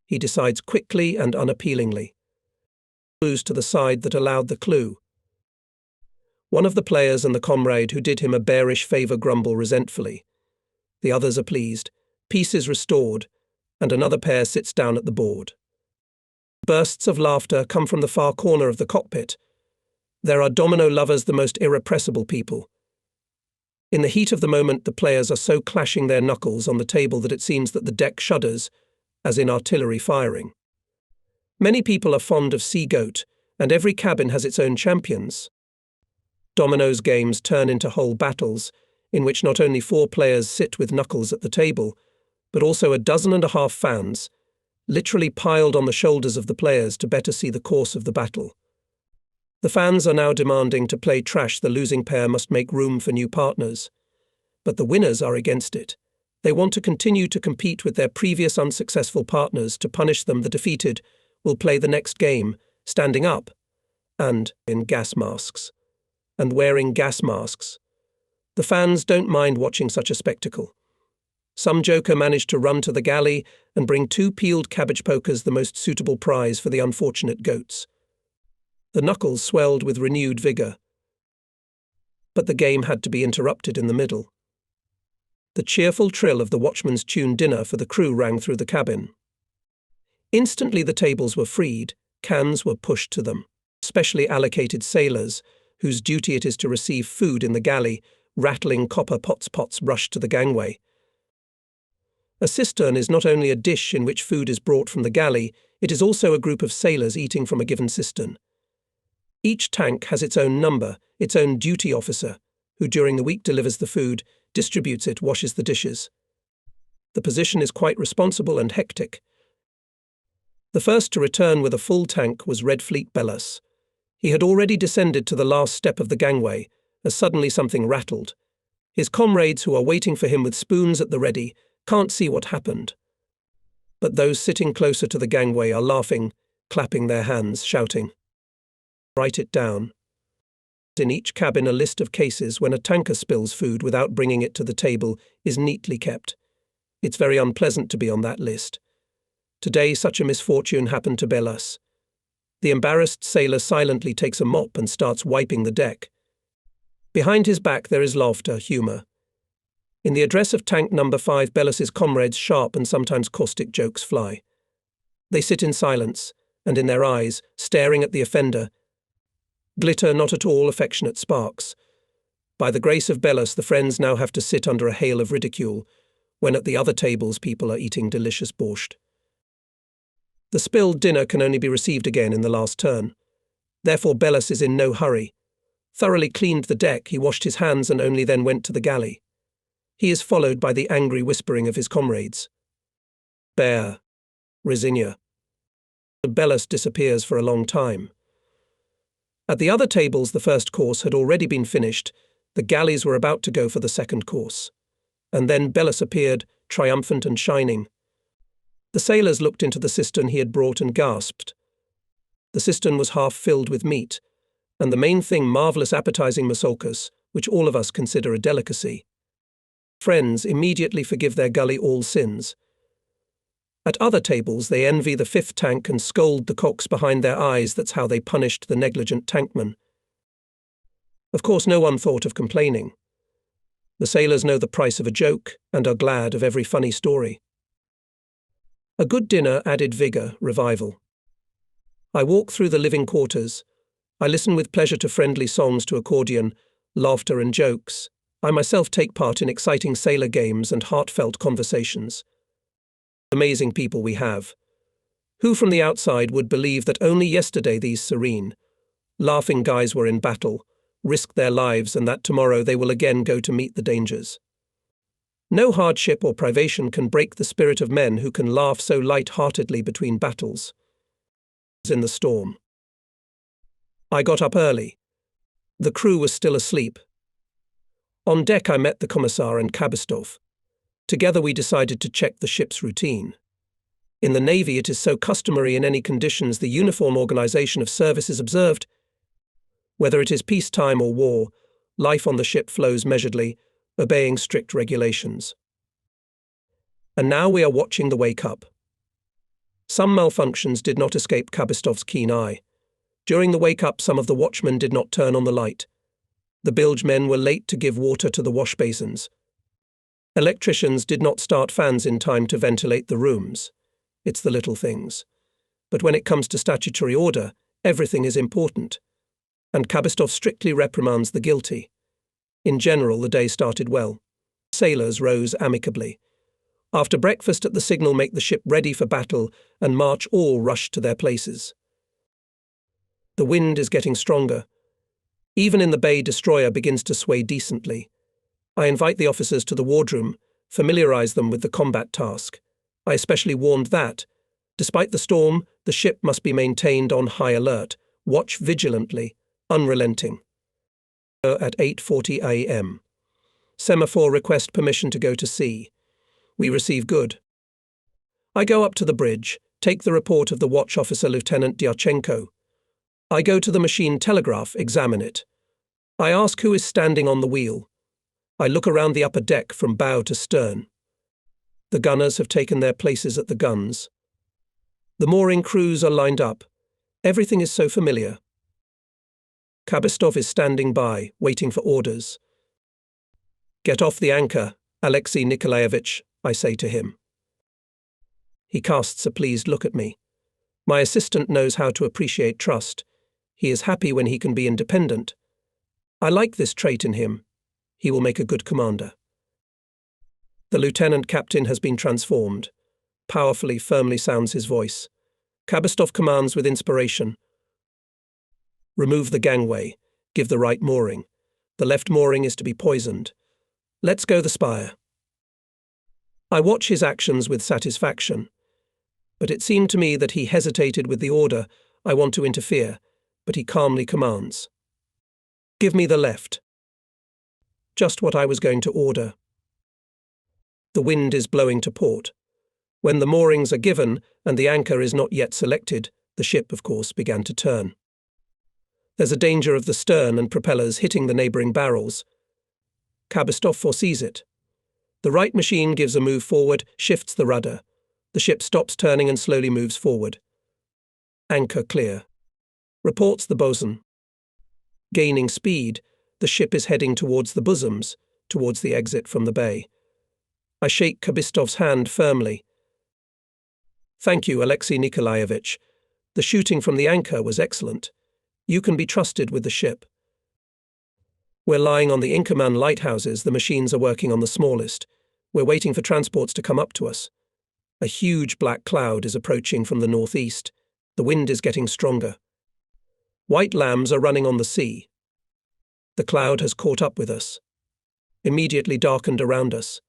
He decides quickly and unappealingly. Clues to the side that allowed the clue. One of the players and the comrade who did him a bearish favor grumble resentfully. The others are pleased, peace is restored, and another pair sits down at the board. Bursts of laughter come from the far corner of the cockpit. There are domino lovers, the most irrepressible people. In the heat of the moment, the players are so clashing their knuckles on the table that it seems that the deck shudders, as in artillery firing. Many people are fond of Sea Goat, and every cabin has its own champions. Domino's games turn into whole battles, in which not only 4 players sit with knuckles at the table, but also 12 fans, literally piled on the shoulders of the players to better see the course of the battle. The fans are now demanding to play trash. The losing pair must make room for new partners. But the winners are against it. They want to continue to compete with their previous unsuccessful partners. To punish them, the defeated will play the next game, standing up, and in gas masks. And wearing gas masks. The fans don't mind watching such a spectacle. Some joker managed to run to the galley and bring 2 peeled cabbage pokers, the most suitable prize for the unfortunate goats. The knuckles swelled with renewed vigor. But the game had to be interrupted in the middle. The cheerful trill of the watchman's tune dinner for the crew rang through the cabin. Instantly the tables were freed, cans were pushed to them. Specially allocated sailors, whose duty it is to receive food in the galley, rattling copper pots rushed to the gangway. A cistern is not only a dish in which food is brought from the galley, it is also a group of sailors eating from a given cistern. Each tank has its own number, its own duty officer, who during the week delivers the food, distributes it, washes the dishes. The position is quite responsible and hectic. The first to return with a full tank was Red Fleet Belus. He had already descended to the last step of the gangway, as suddenly something rattled. His comrades, who are waiting for him with spoons at the ready, can't see what happened. But those sitting closer to the gangway are laughing, clapping their hands, shouting. Write it down. In each cabin a list of cases when a tanker spills food without bringing it to the table is neatly kept. It's very unpleasant to be on that list. Today such a misfortune happened to Belus. The embarrassed sailor silently takes a mop and starts wiping the deck. Behind his back there is laughter, humour. In the address of tank number 5, Belus's comrades' sharp and sometimes caustic jokes fly. They sit in silence, and in their eyes, staring at the offender, glitter not at all affectionate sparks. By the grace of Belus, the friends now have to sit under a hail of ridicule, when at the other tables people are eating delicious borscht. The spilled dinner can only be received again in the last turn. Therefore Belus is in no hurry. Thoroughly cleaned the deck, he washed his hands and only then went to the galley. He is followed by the angry whispering of his comrades. Bear. Resinia. Belus disappears for a long time. At the other tables, the first course had already been finished. The galleys were about to go for the second course. And then Belus appeared, triumphant and shining. The sailors looked into the cistern he had brought and gasped. The cistern was half filled with meat, and the main thing, marvellous appetizing masolkas, which all of us consider a delicacy. Friends immediately forgive their gully all sins. At other tables they envy the fifth tank and scold the cocks behind their eyes. That's how they punished the negligent tankman. Of course no one thought of complaining. The sailors know the price of a joke and are glad of every funny story. A good dinner added vigour, revival. I walk through the living quarters. I listen with pleasure to friendly songs to accordion, laughter and jokes. I myself take part in exciting sailor games and heartfelt conversations. Amazing people we have. Who from the outside would believe that only yesterday these serene, laughing guys were in battle, risked their lives, and that tomorrow they will again go to meet the dangers? No hardship or privation can break the spirit of men who can laugh so light-heartedly between battles. In the storm. I got up early. The crew was still asleep. On deck I met the Commissar and Kabistov. Together we decided to check the ship's routine. In the Navy it is so customary in any conditions the uniform organization of service is observed. Whether it is peacetime or war, life on the ship flows measuredly, obeying strict regulations. And now we are watching the wake-up. Some malfunctions did not escape Kabistov's keen eye. During the wake-up some of the watchmen did not turn on the light. The bilge men were late to give water to the wash basins. Electricians did not start fans in time to ventilate the rooms. It's the little things. But when it comes to statutory order, everything is important. And Kabistov strictly reprimands the guilty. In general, the day started well. Sailors rose amicably. After breakfast at the signal, make the ship ready for battle, and march, all rushed to their places. The wind is getting stronger. Even in the bay, destroyer begins to sway decently. I invite the officers to the wardroom, familiarize them with the combat task. I especially warned that, despite the storm, the ship must be maintained on high alert. Watch vigilantly, unrelenting. At 8:40 a.m. Semaphore request permission to go to sea. We receive good. I go up to the bridge, take the report of the watch officer Lieutenant Dyachenko. I go to the machine telegraph, examine it. I ask who is standing on the wheel. I look around the upper deck from bow to stern. The gunners have taken their places at the guns. The mooring crews are lined up. Everything is so familiar. Kabistov is standing by, waiting for orders. Get off the anchor, Alexei Nikolaevich, I say to him. He casts a pleased look at me. My assistant knows how to appreciate trust. He is happy when he can be independent. I like this trait in him. He will make a good commander. The lieutenant captain has been transformed. Powerfully, firmly sounds his voice. Kabistov commands with inspiration. Remove the gangway. Give the right mooring. The left mooring is to be poisoned. Let's go the Spire. I watch his actions with satisfaction. But it seemed to me that he hesitated with the order. I want to interfere, but he calmly commands. Give me the left. Just what I was going to order. The wind is blowing to port. When the moorings are given and the anchor is not yet selected, the ship, of course, began to turn. There's a danger of the stern and propellers hitting the neighbouring barrels. Kabistov foresees it. The right machine gives a move forward, shifts the rudder. The ship stops turning and slowly moves forward. Anchor clear. Reports the bosun. Gaining speed, the ship is heading towards the bosoms, towards the exit from the bay. I shake Kabistov's hand firmly. Thank you, Alexei Nikolaevich. The shooting from the anchor was excellent. You can be trusted with the ship. We're lying on the Inkerman lighthouses. The machines are working on the smallest. We're waiting for transports to come up to us. A huge black cloud is approaching from the northeast. The wind is getting stronger. White lambs are running on the sea. The cloud has caught up with us. Immediately darkened around us.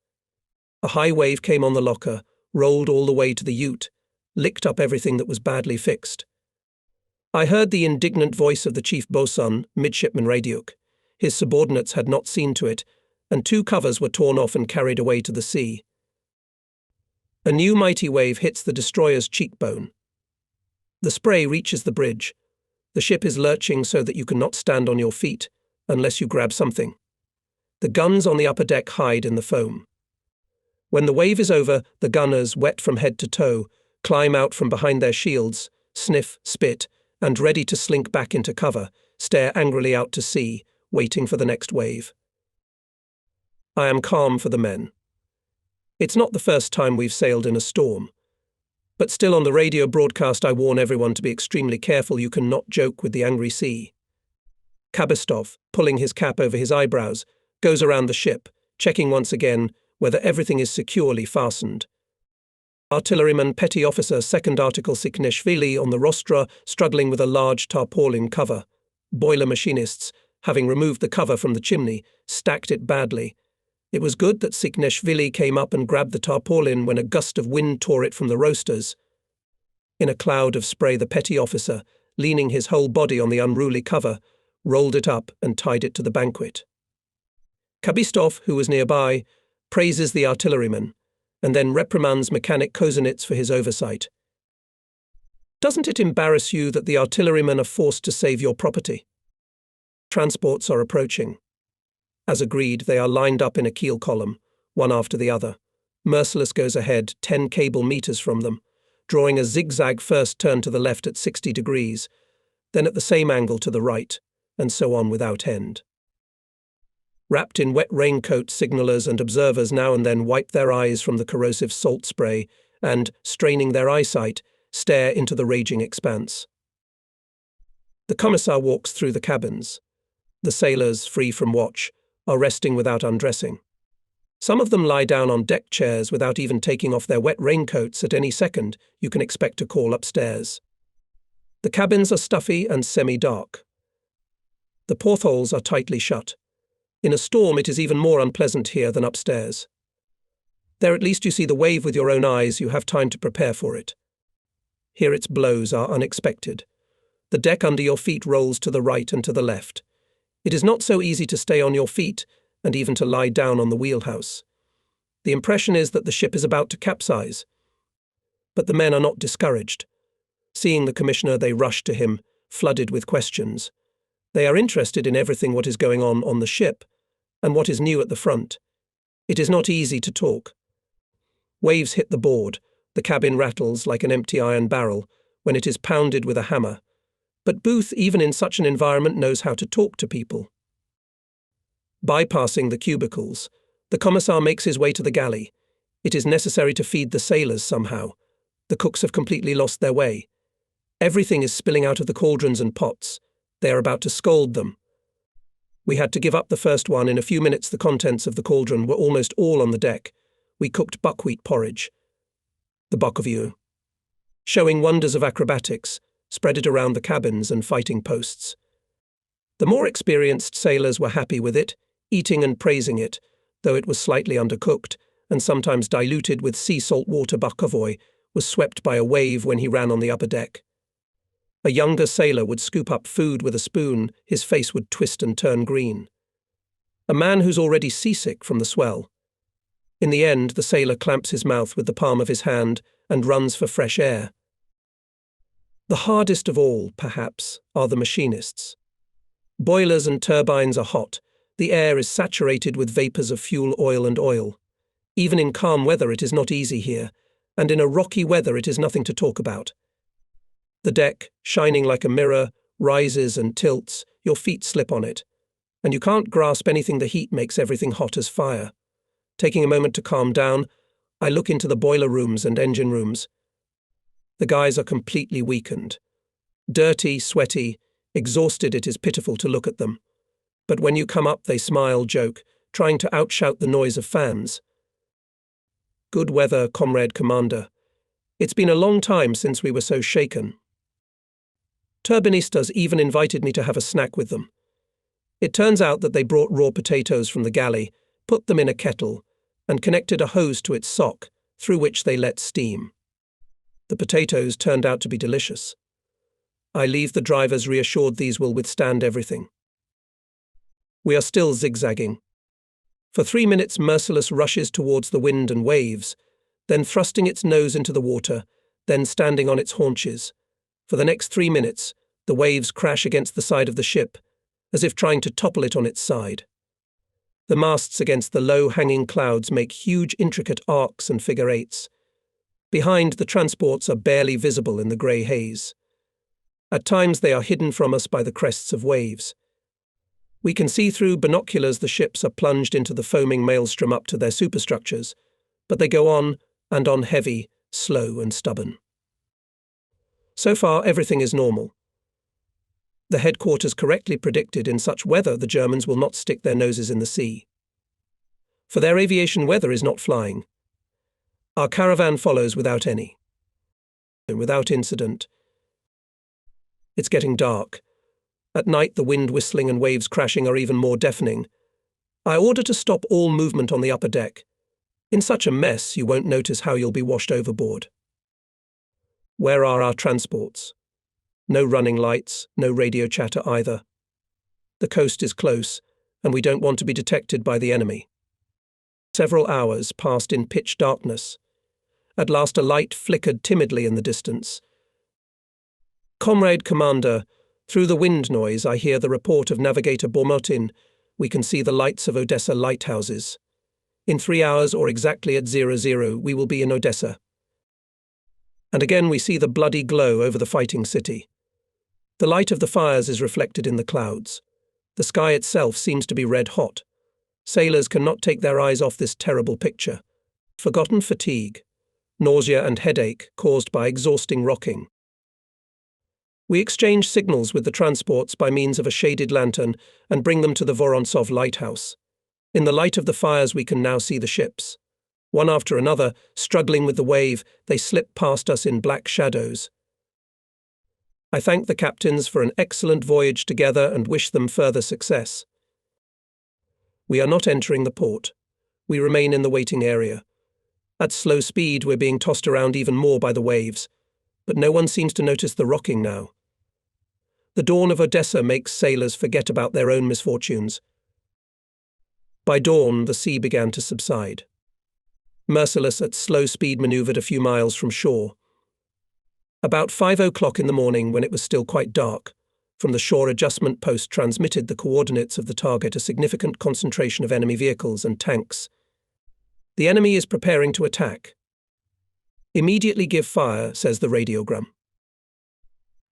A high wave came on the locker, rolled all the way to the ute. licked up everything that was badly fixed. I heard the indignant voice of the chief bosun, midshipman Radiuk. His subordinates had not seen to it, and 2 covers were torn off and carried away to the sea. A new mighty wave hits the destroyer's cheekbone. The spray reaches the bridge. The ship is lurching so that you cannot stand on your feet, unless you grab something. The guns on the upper deck hide in the foam. When the wave is over, the gunners, wet from head to toe, climb out from behind their shields, sniff, spit, and ready to slink back into cover, stare angrily out to sea, waiting for the next wave. I am calm for the men. It's not the first time we've sailed in a storm. But still on the radio broadcast I warn everyone to be extremely careful. You cannot joke with the angry sea. Kabistov, pulling his cap over his eyebrows, goes around the ship, checking once again whether everything is securely fastened. Artilleryman Petty Officer 2nd Article Sikneshvili on the rostra, struggling with a large tarpaulin cover. Boiler machinists, having removed the cover from the chimney, stacked it badly. It was good that Sikneshvili came up and grabbed the tarpaulin when a gust of wind tore it from the roasters. In a cloud of spray, the petty officer, leaning his whole body on the unruly cover, rolled it up and tied it to the banquet. Kabistov, who was nearby, praises the artilleryman, and then reprimands Mechanic Kozanits for his oversight. Doesn't it embarrass you that the artillerymen are forced to save your property? Transports are approaching. As agreed, they are lined up in a keel column, one after the other. Merciless goes ahead 10 cable meters from them, drawing a zigzag first turn to the left at 60 degrees, then at the same angle to the right, and so on without end. Wrapped in wet raincoats, signallers and observers now and then wipe their eyes from the corrosive salt spray and, straining their eyesight, stare into the raging expanse. The commissar walks through the cabins. The sailors, free from watch, are resting without undressing. Some of them lie down on deck chairs without even taking off their wet raincoats. At any second you can expect a call upstairs. The cabins are stuffy and semi-dark. The portholes are tightly shut. In a storm it is even more unpleasant here than upstairs. There at least you see the wave with your own eyes, you have time to prepare for it. Here its blows are unexpected. The deck under your feet rolls to the right and to the left. It is not so easy to stay on your feet and even to lie down on the wheelhouse. The impression is that the ship is about to capsize. But the men are not discouraged. Seeing the commissioner, they rush to him, flooded with questions. They are interested in everything what is going on the ship, and what is new at the front. It is not easy to talk. Waves hit the board, the cabin rattles like an empty iron barrel when it is pounded with a hammer. But Booth, even in such an environment, knows how to talk to people. Bypassing the cubicles, the commissar makes his way to the galley. It is necessary to feed the sailors somehow. The cooks have completely lost their way. Everything is spilling out of the cauldrons and pots. They are about to scald them. We had to give up the first one. In a few minutes the contents of the cauldron were almost all on the deck. We cooked buckwheat porridge. The bokoviu. Showing wonders of acrobatics, spread it around the cabins and fighting posts. The more experienced sailors were happy with it, eating and praising it, though it was slightly undercooked, and sometimes diluted with sea salt water. Bukovoy was swept by a wave when he ran on the upper deck. A younger sailor would scoop up food with a spoon, his face would twist and turn green. A man who's already seasick from the swell. In the end, the sailor clamps his mouth with the palm of his hand and runs for fresh air. The hardest of all, perhaps, are the machinists. Boilers and turbines are hot. The air is saturated with vapours of fuel, oil and oil. Even in calm weather it is not easy here, and in a rocky weather it is nothing to talk about. The deck, shining like a mirror, rises and tilts, your feet slip on it, and you can't grasp anything. The heat makes everything hot as fire. Taking a moment to calm down, I look into the boiler rooms and engine rooms. The guys are completely weakened. Dirty, sweaty, exhausted. It is pitiful to look at them. But when you come up they smile, joke, trying to outshout the noise of fans. Good weather, comrade commander. It's been a long time since we were so shaken. Turbinistas even invited me to have a snack with them. It turns out that they brought raw potatoes from the galley, put them in a kettle, and connected a hose to its sock, through which they let steam. The potatoes turned out to be delicious. I leave the drivers reassured these will withstand everything. We are still zigzagging. For 3 minutes, Merciless rushes towards the wind and waves, then thrusting its nose into the water, then standing on its haunches. For the next 3 minutes, the waves crash against the side of the ship, as if trying to topple it on its side. The masts against the low-hanging clouds make huge intricate arcs and figure eights. Behind, the transports are barely visible in the grey haze. At times they are hidden from us by the crests of waves. We can see through binoculars the ships are plunged into the foaming maelstrom up to their superstructures, but they go on and on heavy, slow and stubborn. So far, everything is normal. The headquarters correctly predicted in such weather the Germans will not stick their noses in the sea. For their aviation weather is not flying. Our caravan follows without incident. It's getting dark. At night, the wind whistling and waves crashing are even more deafening. I order to stop all movement on the upper deck. In such a mess, you won't notice how you'll be washed overboard. Where are our transports? No running lights, no radio chatter either. The coast is close, and we don't want to be detected by the enemy. Several hours passed in pitch darkness. At last a light flickered timidly in the distance. Comrade Commander, through the wind noise I hear the report of Navigator Bormotin. We can see the lights of Odessa lighthouses. In 3 hours, or exactly at 00, we will be in Odessa. And again we see the bloody glow over the fighting city. The light of the fires is reflected in the clouds. The sky itself seems to be red hot. Sailors cannot take their eyes off this terrible picture. Forgotten fatigue, nausea and headache caused by exhausting rocking. We exchange signals with the transports by means of a shaded lantern and bring them to the Vorontsov lighthouse. In the light of the fires we can now see the ships. One after another, struggling with the wave, they slip past us in black shadows. I thank the captains for an excellent voyage together and wish them further success. We are not entering the port. We remain in the waiting area. At slow speed, we're being tossed around even more by the waves, but no one seems to notice the rocking now. The dawn of Odessa makes sailors forget about their own misfortunes. By dawn, the sea began to subside. Merciless at slow speed maneuvered a few miles from shore. About 5 o'clock in the morning, when it was still quite dark, from the shore adjustment post transmitted the coordinates of the target a significant concentration of enemy vehicles and tanks. The enemy is preparing to attack. Immediately give fire, says the radiogram.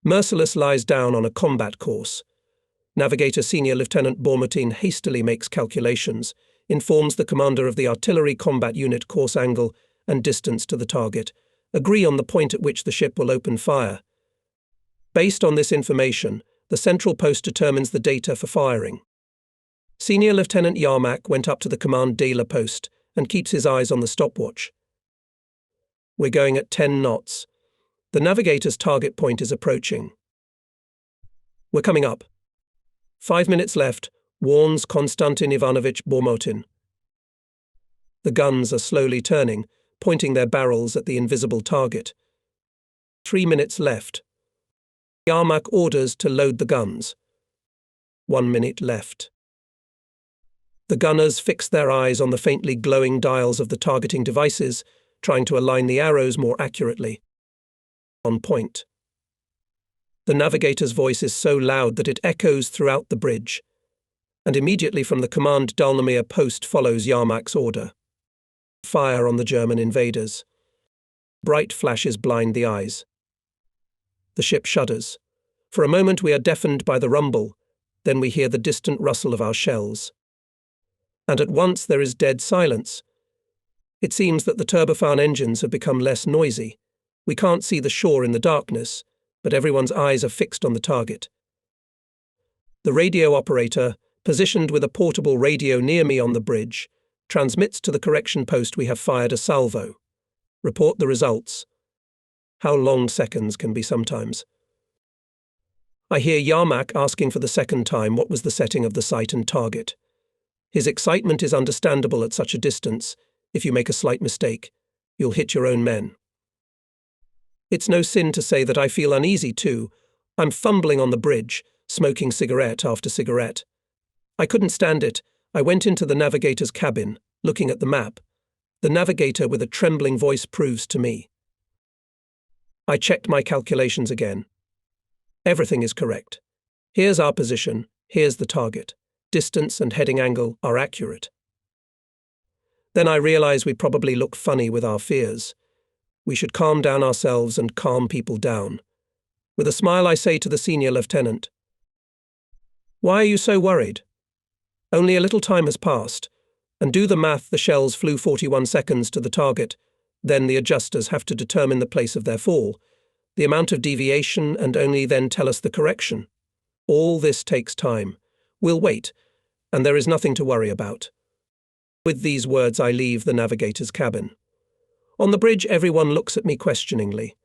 Merciless lies down on a combat course. Navigator Senior Lieutenant Bormotin hastily makes calculations, informs the commander of the artillery combat unit course angle and distance to the target, agree on the point at which the ship will open fire. Based on this information, the central post determines the data for firing. Senior Lieutenant Yarmak went up to the command Dela post and keeps his eyes on the stopwatch. We're going at 10 knots. The navigator's target point is approaching. We're coming up. 5 minutes left, warns Konstantin Ivanovich Bormotin. The guns are slowly turning, pointing their barrels at the invisible target. 3 minutes left. Yarmak orders to load the guns. 1 minute left. The gunners fix their eyes on the faintly glowing dials of the targeting devices, trying to align the arrows more accurately. On point. The navigator's voice is so loud that it echoes throughout the bridge, and immediately from the command Dalnomir post follows Yarmak's order. Fire on the German invaders. Bright flashes blind the eyes. The ship shudders. For a moment we are deafened by the rumble, then we hear the distant rustle of our shells. And at once there is dead silence. It seems that the turbofan engines have become less noisy. We can't see the shore in the darkness, but everyone's eyes are fixed on the target. The radio operator, positioned with a portable radio near me on the bridge, transmits to the correction post we have fired a salvo. Report the results. How long seconds can be sometimes. I hear Yarmak asking for the second time what was the setting of the sight and target. His excitement is understandable at such a distance. If you make a slight mistake, you'll hit your own men. It's no sin to say that I feel uneasy too. I'm fumbling on the bridge, smoking cigarette after cigarette. I couldn't stand it. I went into the navigator's cabin, looking at the map. The navigator with a trembling voice proves to me. I checked my calculations again. Everything is correct. Here's our position, here's the target. Distance and heading angle are accurate. Then I realize we probably look funny with our fears. We should calm down ourselves and calm people down. With a smile I say to the senior lieutenant, "Why are you so worried? Only a little time has passed, and do the math, the shells flew 41 seconds to the target, then the adjusters have to determine the place of their fall, the amount of deviation, and only then tell us the correction. All this takes time. We'll wait, and there is nothing to worry about." With these words I leave the navigator's cabin. On the bridge everyone looks at me questioningly.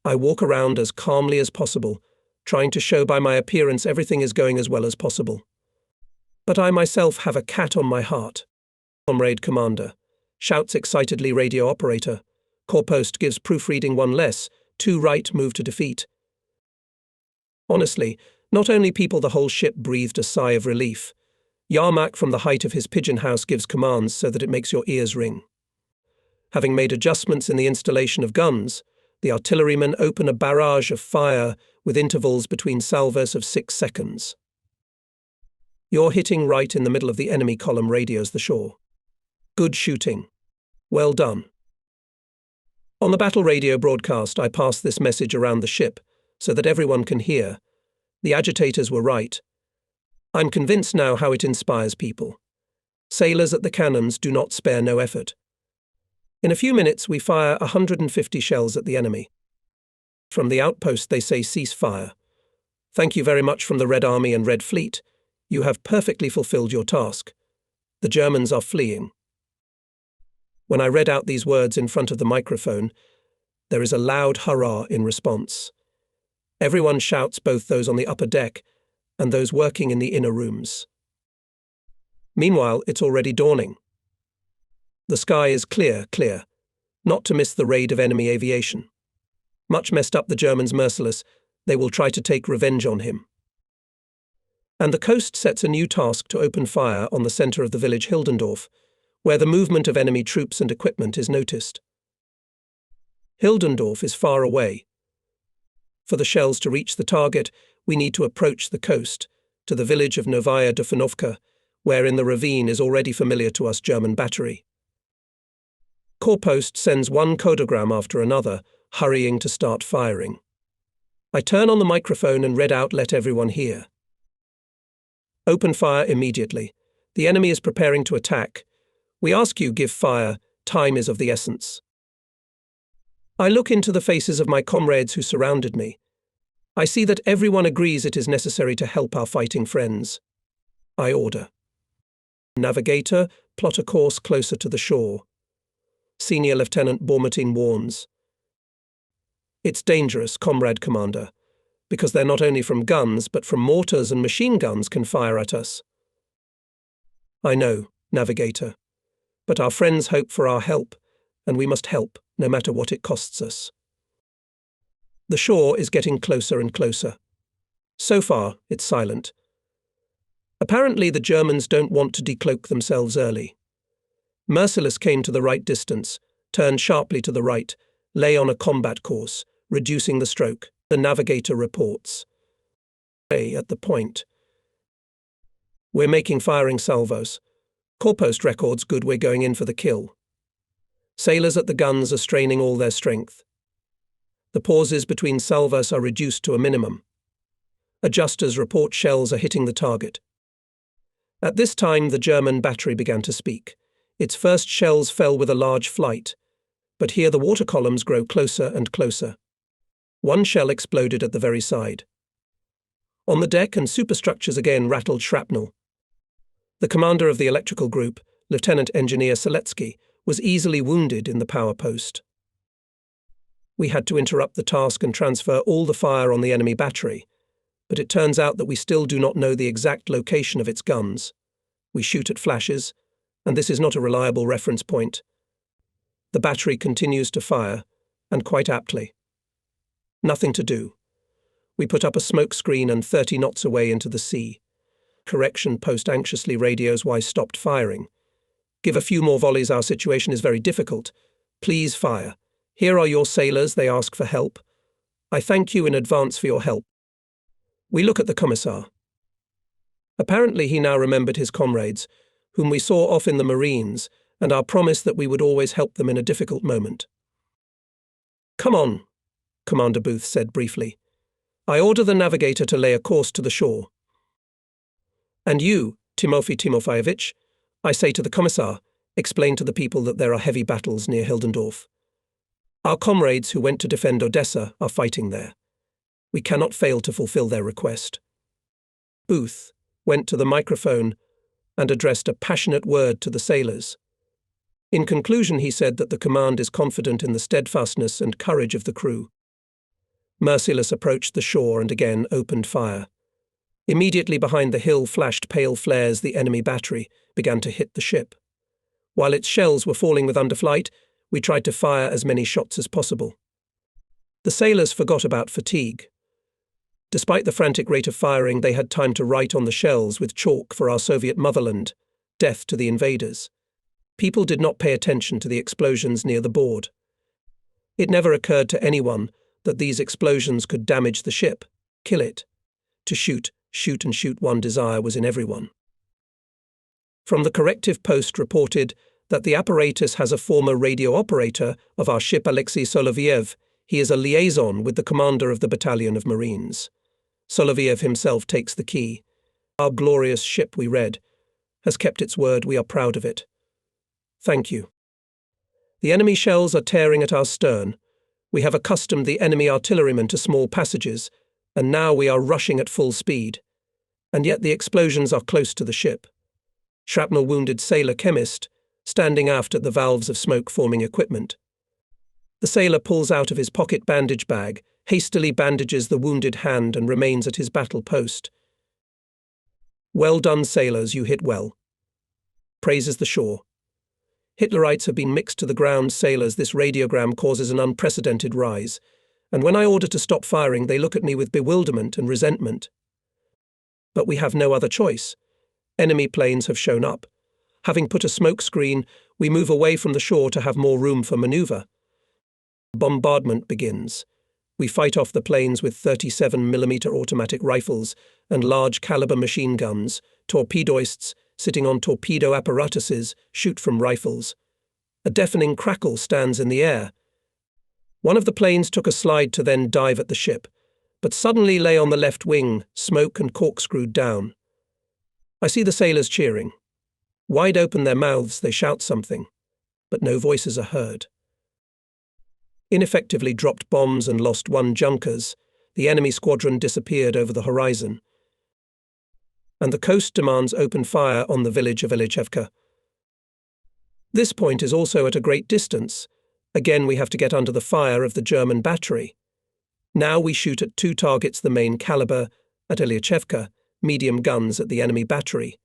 I walk around as calmly as possible, trying to show by my appearance everything is going as well as possible. But I myself have a cat on my heart. "Comrade Commander," shouts excitedly radio operator. "Corps post gives proofreading 1 less, 2 right, move to defeat." Honestly, not only people, the whole ship breathed a sigh of relief. Yarmak from the height of his pigeon house gives commands so that it makes your ears ring. Having made adjustments in the installation of guns, the artillerymen open a barrage of fire with intervals between salvos of 6 seconds. "You're hitting right in the middle of the enemy column," radios the shore. "Good shooting. Well done." On the battle radio broadcast, I pass this message around the ship so that everyone can hear. The agitators were right. I'm convinced now how it inspires people. Sailors at the cannons do not spare no effort. In a few minutes, we fire 150 shells at the enemy. From the outpost, they say cease fire. Thank you very much from the Red Army and Red Fleet. You have perfectly fulfilled your task. The Germans are fleeing. When I read out these words in front of the microphone, there is a loud hurrah in response. Everyone shouts, both those on the upper deck and those working in the inner rooms. Meanwhile, it's already dawning. The sky is clear, not to miss the raid of enemy aviation. Much messed up, the Germans merciless, they will try to take revenge on him. And the coast sets a new task to open fire on the centre of the village Hildendorf, where the movement of enemy troops and equipment is noticed. Hildendorf is far away. For the shells to reach the target, we need to approach the coast, to the village of Novaya Dufanovka, where in the ravine is already familiar to us German battery. Corps post sends one codogram after another, hurrying to start firing. I turn on the microphone and read out, "Let everyone hear." Open fire immediately. The enemy is preparing to attack. We ask you, give fire. Time is of the essence. I look into the faces of my comrades who surrounded me. I see that everyone agrees it is necessary to help our fighting friends. I order. Navigator, plot a course closer to the shore. Senior Lieutenant Bormatin warns. It's dangerous, Comrade Commander, because they're not only from guns, but from mortars and machine guns can fire at us. I know, Navigator, but our friends hope for our help, and we must help, no matter what it costs us. The shore is getting closer and closer. So far, it's silent. Apparently, the Germans don't want to decloak themselves early. Merciless came to the right distance, turned sharply to the right, lay on a combat course, reducing the stroke. The navigator reports. At the point. We're making firing salvos. Corps post records good, we're going in for the kill. Sailors at the guns are straining all their strength. The pauses between salvos are reduced to a minimum. Adjusters report shells are hitting the target. At this time, the German battery began to speak. Its first shells fell with a large flight, but here the water columns grow closer and closer. One shell exploded at the very side. On the deck and superstructures again rattled shrapnel. The commander of the electrical group, Lieutenant Engineer Seletsky, was easily wounded in the power post. We had to interrupt the task and transfer all the fire on the enemy battery, but it turns out that we still do not know the exact location of its guns. We shoot at flashes, and this is not a reliable reference point. The battery continues to fire, and quite aptly. Nothing to do. We put up a smoke screen and 30 knots away into the sea. Correction post anxiously radios why stopped firing. Give a few more volleys, our situation is very difficult. Please fire. Here are your sailors, they ask for help. I thank you in advance for your help. We look at the commissar. Apparently he now remembered his comrades, whom we saw off in the Marines, and our promise that we would always help them in a difficult moment. Come on, Commander Booth said briefly. I order the navigator to lay a course to the shore. And you, Timofey Timofeyevich, I say to the commissar, explain to the people that there are heavy battles near Hildendorf. Our comrades who went to defend Odessa are fighting there. We cannot fail to fulfill their request. Booth went to the microphone and addressed a passionate word to the sailors. In conclusion, he said that the command is confident in the steadfastness and courage of the crew. Merciless approached the shore and again opened fire. Immediately behind the hill flashed pale flares. The enemy battery began to hit the ship. While its shells were falling with underflight, we tried to fire as many shots as possible. The sailors forgot about fatigue. Despite the frantic rate of firing, they had time to write on the shells with chalk for our Soviet motherland, "Death to the invaders." People did not pay attention to the explosions near the board. It never occurred to anyone that these explosions could damage the ship, kill it. To shoot, shoot and shoot, one desire was in everyone. From the corrective post reported that the apparatus has a former radio operator of our ship, Alexei Soloviev. He is a liaison with the commander of the battalion of Marines. Soloviev himself takes the key. Our glorious ship, we read, has kept its word. We are proud of it. Thank you. The enemy shells are tearing at our stern. We have accustomed the enemy artillerymen to small passages, and now we are rushing at full speed. And yet the explosions are close to the ship. Shrapnel-wounded sailor chemist, standing aft at the valves of smoke-forming equipment. The sailor pulls out of his pocket bandage bag, hastily bandages the wounded hand and remains at his battle post. Well done, sailors, you hit well. Praises the shore. Hitlerites have been mixed to the ground, sailors. This radiogram causes an unprecedented rise, and when I order to stop firing, they look at me with bewilderment and resentment. But we have no other choice. Enemy planes have shown up. Having put a smoke screen, we move away from the shore to have more room for maneuver. Bombardment begins. We fight off the planes with 37mm automatic rifles and large-caliber machine guns. Torpedoists, sitting on torpedo apparatuses, shoot from rifles. A deafening crackle stands in the air. One of the planes took a slide to then dive at the ship, but suddenly lay on the left wing, smoke and corkscrewed down. I see the sailors cheering. Wide open their mouths, they shout something, but no voices are heard. Ineffectively dropped bombs and lost one junkers, the enemy squadron disappeared over the horizon. And the coast demands open fire on the village of Ilichevka. This point is also at a great distance. Again, we have to get under the fire of the German battery. Now we shoot at 2 targets, the main caliber at Ilichevka, medium guns at the enemy battery.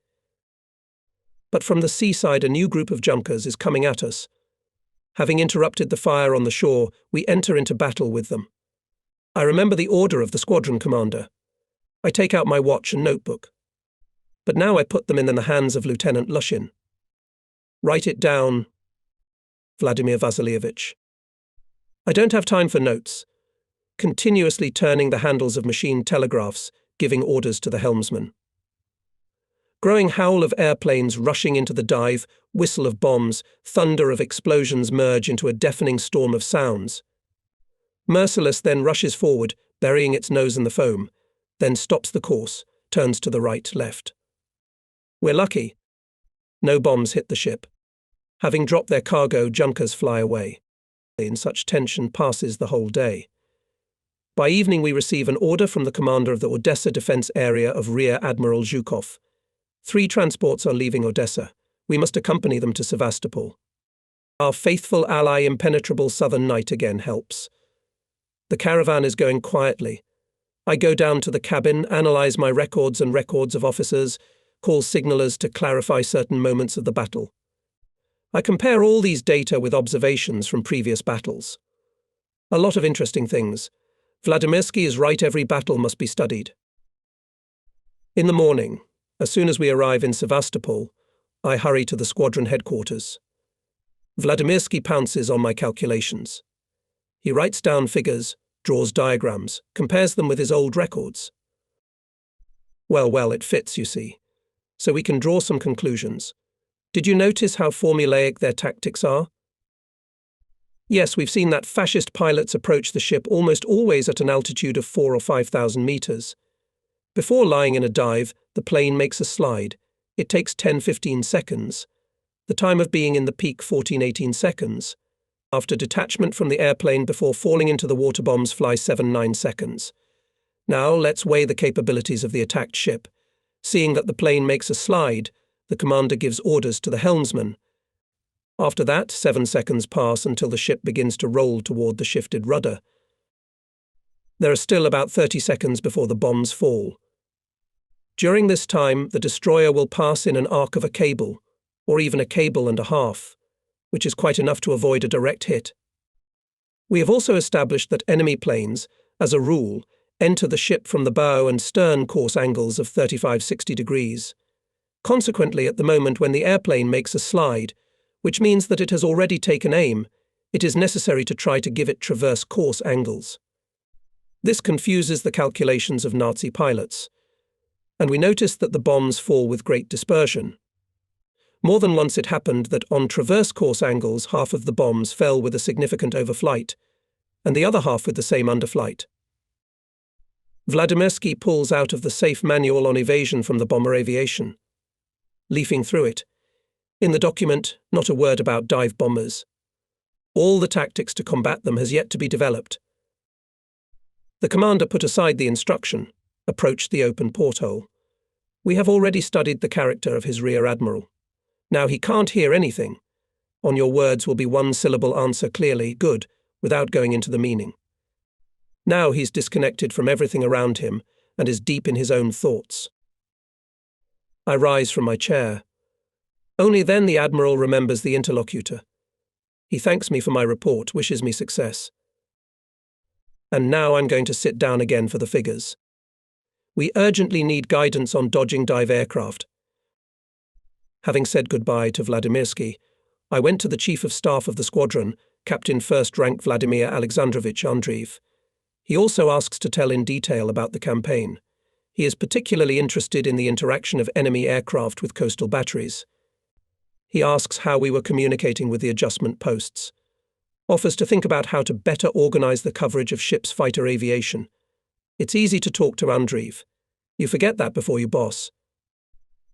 But from the seaside, a new group of junkers is coming at us. Having interrupted the fire on the shore, we enter into battle with them. I remember the order of the squadron commander. I take out my watch and notebook. But now I put them in the hands of Lieutenant Lushin. Write it down, Vladimir Vasilievich. I don't have time for notes. Continuously turning the handles of machine telegraphs, giving orders to the helmsman. Growing howl of airplanes rushing into the dive, whistle of bombs, thunder of explosions merge into a deafening storm of sounds. Merciless then rushes forward, burying its nose in the foam, then stops the course, turns to the right, left. We're lucky. No bombs hit the ship. Having dropped their cargo, junkers fly away. In such tension passes the whole day. By evening we receive an order from the commander of the Odessa defense area of Rear Admiral Zhukov. 3 transports are leaving Odessa. We must accompany them to Sevastopol. Our faithful ally, impenetrable southern night, again helps. The caravan is going quietly. I go down to the cabin, analyze my records and records of officers, call signalers to clarify certain moments of the battle. I compare all these data with observations from previous battles. A lot of interesting things. Vladimirsky is right, every battle must be studied. In the morning, as soon as we arrive in Sevastopol, I hurry to the squadron headquarters. Vladimirsky pounces on my calculations. He writes down figures, draws diagrams, compares them with his old records. Well, it fits, you see. So we can draw some conclusions. Did you notice how formulaic their tactics are? Yes, we've seen that fascist pilots approach the ship almost always at an altitude of 4,000 or 5,000 meters. Before lying in a dive, the plane makes a slide. It takes 10-15 seconds. The time of being in the peak 14-18 seconds. After detachment from the airplane before falling into the water bombs fly 7-9 seconds. Now let's weigh the capabilities of the attacked ship. Seeing that the plane makes a slide, the commander gives orders to the helmsman. After that, 7 seconds pass until the ship begins to roll toward the shifted rudder. There are still about 30 seconds before the bombs fall. During this time, the destroyer will pass in an arc of a cable, or even a cable and a half, which is quite enough to avoid a direct hit. We have also established that enemy planes, as a rule, enter the ship from the bow and stern course angles of 35-60 degrees. Consequently, at the moment when the airplane makes a slide, which means that it has already taken aim, it is necessary to try to give it transverse course angles. This confuses the calculations of Nazi pilots, and we noticed that the bombs fall with great dispersion. More than once it happened that on transverse course angles half of the bombs fell with a significant overflight, and the other half with the same underflight. Vladimirsky pulls out of the safe manual on evasion from the bomber aviation. Leafing through it, in the document, not a word about dive bombers. All the tactics to combat them has yet to be developed. The commander put aside the instruction, approached the open porthole. We have already studied the character of his rear admiral. Now he can't hear anything. On your words will be one syllable answer clearly, good, without going into the meaning. Now he's disconnected from everything around him and is deep in his own thoughts. I rise from my chair. Only then the admiral remembers the interlocutor. He thanks me for my report, wishes me success. And now I'm going to sit down again for the figures. We urgently need guidance on dodging dive aircraft. Having said goodbye to Vladimirsky, I went to the Chief of Staff of the squadron, Captain First Rank Vladimir Alexandrovich Andreev. He also asks to tell in detail about the campaign. He is particularly interested in the interaction of enemy aircraft with coastal batteries. He asks how we were communicating with the adjustment posts. Offers to think about how to better organize the coverage of ships' fighter aviation. It's easy to talk to Andreev. You forget that before you boss.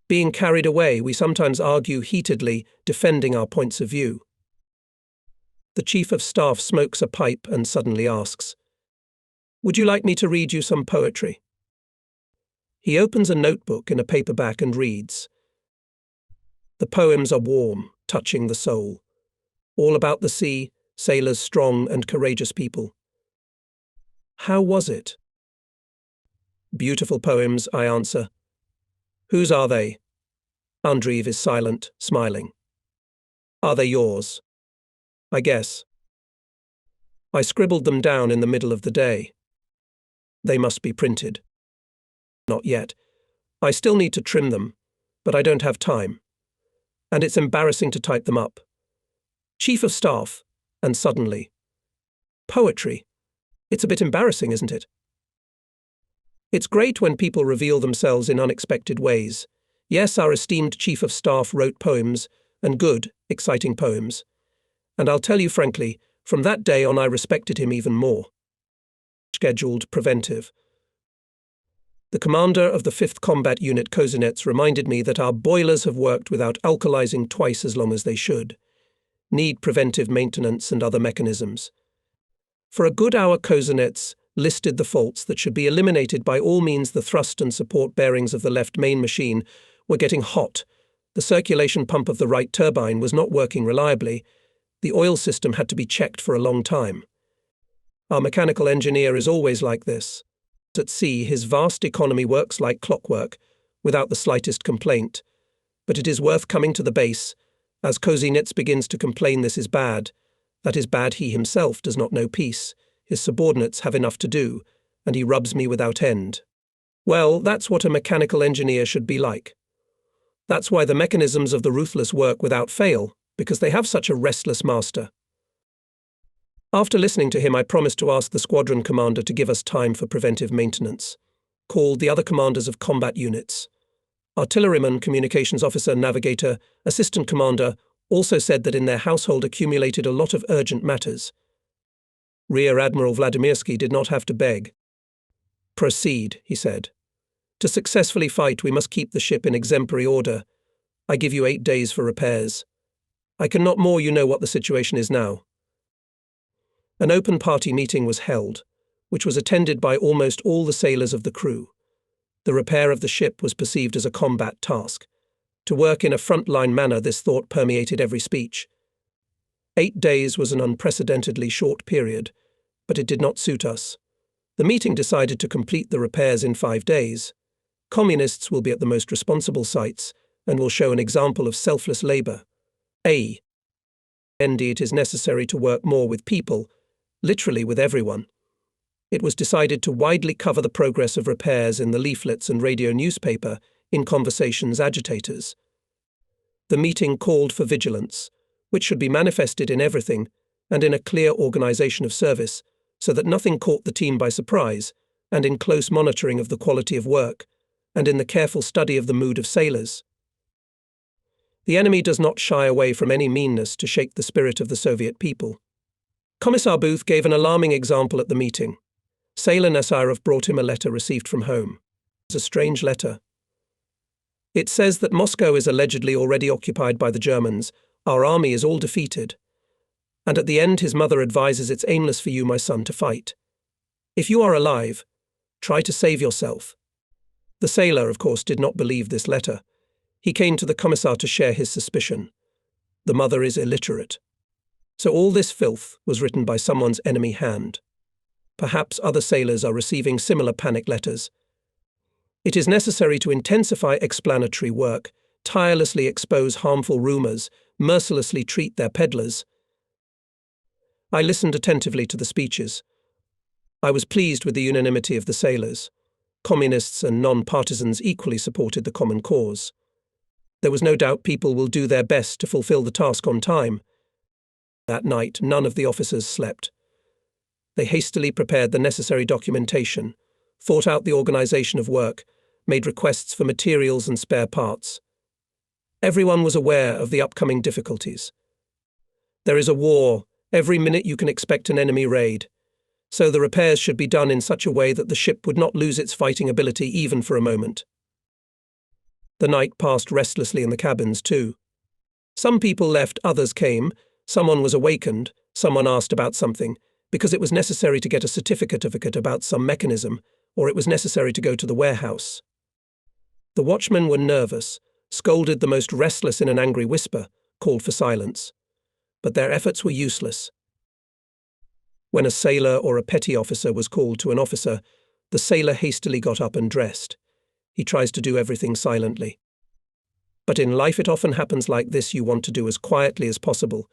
Being carried away, we sometimes argue heatedly, defending our points of view. The Chief of Staff smokes a pipe and suddenly asks, "Would you like me to read you some poetry?" He opens a notebook in a paperback and reads. The poems are warm, touching the soul. All about the sea, sailors strong and courageous people. How was it? Beautiful poems, I answer. Whose are they? Andreev is silent, smiling. Are they yours? I guess. I scribbled them down in the middle of the day. They must be printed. Not yet. I still need to trim them, but I don't have time. And it's embarrassing to type them up. Chief of Staff, and suddenly. Poetry. It's a bit embarrassing, isn't it? It's great when people reveal themselves in unexpected ways. Yes, our esteemed Chief of Staff wrote poems, and good, exciting poems. And I'll tell you frankly, from that day on I respected him even more. Scheduled preventive. The commander of the 5th Combat Unit Kozinets reminded me that our boilers have worked without alkalizing twice as long as they should. Need preventive maintenance and other mechanisms. For a good hour Kozinets listed the faults that should be eliminated by all means. The thrust and support bearings of the left main machine were getting hot. The circulation pump of the right turbine was not working reliably. The oil system had to be checked for a long time. Our mechanical engineer is always like this. At sea, his vast economy works like clockwork, without the slightest complaint. But it is worth coming to the base. As Kozinets begins to complain this is bad. That is bad, he himself does not know peace. his subordinates have enough to do, and he rubs me without end. Well, that's what a mechanical engineer should be like. That's why the mechanisms of the ruthless work without fail, because they have such a restless master. After listening to him, I promised to ask the squadron commander to give us time for preventive maintenance. Called the other commanders of combat units. Artilleryman, communications officer, navigator, assistant commander also said that in their household accumulated a lot of urgent matters. Rear Admiral Vladimirsky did not have to beg. Proceed, he said. To successfully fight, we must keep the ship in exemplary order. I give you 8 days for repairs. I cannot more, you know what the situation is now. An open party meeting was held, which was attended by almost all the sailors of the crew. The repair of the ship was perceived as a combat task. To work in a frontline manner, this thought permeated every speech. 8 days was an unprecedentedly short period, but it did not suit us. The meeting decided to complete the repairs in 5 days. Communists will be at the most responsible sites and will show an example of selfless labour. Indeed, it is necessary to work more with people, literally with everyone. It was decided to widely cover the progress of repairs in the leaflets and radio newspaper, in conversations agitators. The meeting called for vigilance, which should be manifested in everything and in a clear organisation of service, so that nothing caught the team by surprise, and in close monitoring of the quality of work, and in the careful study of the mood of sailors. The enemy does not shy away from any meanness to shake the spirit of the Soviet people. Commissar Booth gave an alarming example at the meeting. Sailor Nesirov brought him a letter received from home. It's a strange letter. It says that Moscow is allegedly already occupied by the Germans, our army is all defeated, and at the end his mother advises it's aimless for you, my son, to fight. If you are alive, try to save yourself. The sailor, of course, did not believe this letter. He came to the commissar to share his suspicion. The mother is illiterate. So all this filth was written by someone's enemy hand. Perhaps other sailors are receiving similar panic letters. It is necessary to intensify explanatory work, tirelessly expose harmful rumours, mercilessly treat their peddlers. I listened attentively to the speeches. I was pleased with the unanimity of the sailors. Communists and non-partisans equally supported the common cause. There was no doubt people will do their best to fulfill the task on time. That night, none of the officers slept. They hastily prepared the necessary documentation, thought out the organisation of work, made requests for materials and spare parts. Everyone was aware of the upcoming difficulties. There is a war. Every minute you can expect an enemy raid. So the repairs should be done in such a way that the ship would not lose its fighting ability even for a moment. The night passed restlessly in the cabins too. Some people left, others came, someone was awakened, someone asked about something, because it was necessary to get a certificate about some mechanism, or it was necessary to go to the warehouse. The watchmen were nervous, scolded the most restless in an angry whisper, called for silence. But their efforts were useless. When a sailor or a petty officer was called to an officer, the sailor hastily got up and dressed. He tries to do everything silently. But in life it often happens like this. You want to do as quietly as possible,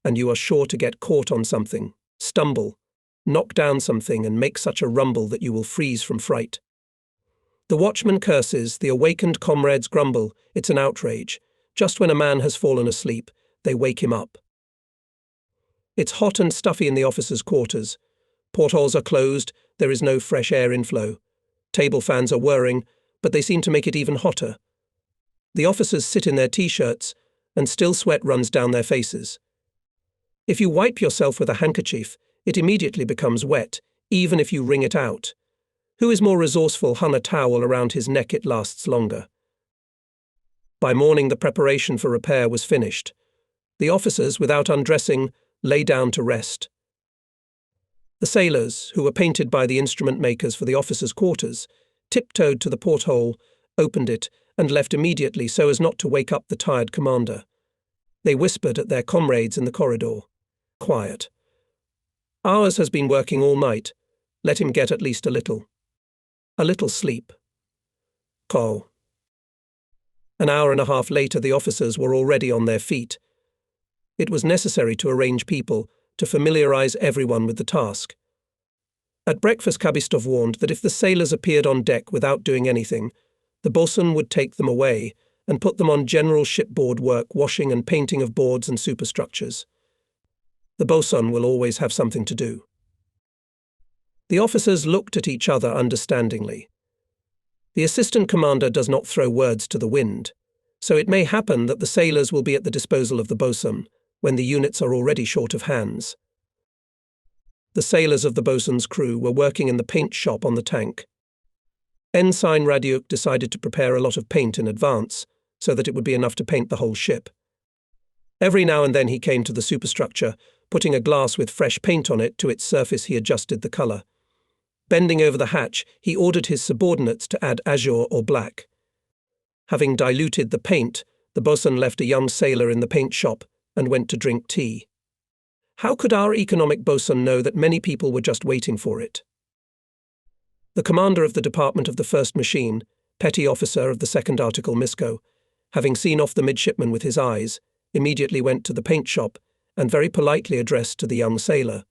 and you are sure to get caught on something, stumble, knock down something and make such a rumble that you will freeze from fright. The watchman curses, the awakened comrades grumble, it's an outrage. Just when a man has fallen asleep, they wake him up. It's hot and stuffy in the officers' quarters. Portholes are closed, there is no fresh air inflow. Table fans are whirring, but they seem to make it even hotter. The officers sit in their t-shirts, and still sweat runs down their faces. If you wipe yourself with a handkerchief, it immediately becomes wet, even if you wring it out. Who is more resourceful? Hung a towel around his neck, it lasts longer. By morning the preparation for repair was finished. The officers, without undressing, lay down to rest. The sailors, who were painted by the instrument makers for the officers' quarters, tiptoed to the porthole, opened it, and left immediately so as not to wake up the tired commander. They whispered at their comrades in the corridor. Quiet. Ours has been working all night. Let him get at least a little. A little sleep. Call. An hour and a half later the officers were already on their feet. It was necessary to arrange people, to familiarize everyone with the task. At breakfast, Kabistov warned that if the sailors appeared on deck without doing anything, the bosun would take them away and put them on general shipboard work, washing and painting of boards and superstructures. The bosun will always have something to do. The officers looked at each other understandingly. The assistant commander does not throw words to the wind, so it may happen that the sailors will be at the disposal of the bosun when the units are already short of hands. The sailors of the bosun's crew were working in the paint shop on the tank. Ensign Radiuk decided to prepare a lot of paint in advance, so that it would be enough to paint the whole ship. Every now and then he came to the superstructure, putting a glass with fresh paint on it to its surface. He adjusted the colour. Bending over the hatch, he ordered his subordinates to add azure or black. Having diluted the paint, the bosun left a young sailor in the paint shop and went to drink tea. How could our economic bosun know that many people were just waiting for it? The commander of the department of the first machine, petty officer of the second article Misko, having seen off the midshipman with his eyes, immediately went to the paint shop and very politely addressed to the young sailor,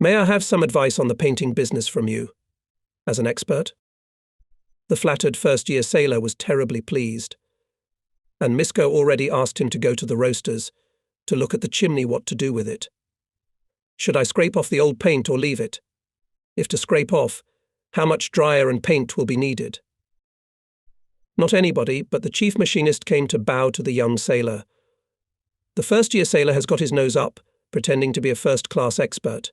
"May I have some advice on the painting business from you, as an expert?" The flattered first-year sailor was terribly pleased, and Misko already asked him to go to the roasters, to look at the chimney, what to do with it. Should I scrape off the old paint or leave it? If to scrape off, how much dryer and paint will be needed? Not anybody, but the chief machinist came to bow to the young sailor. The first-year sailor has got his nose up, pretending to be a first-class expert.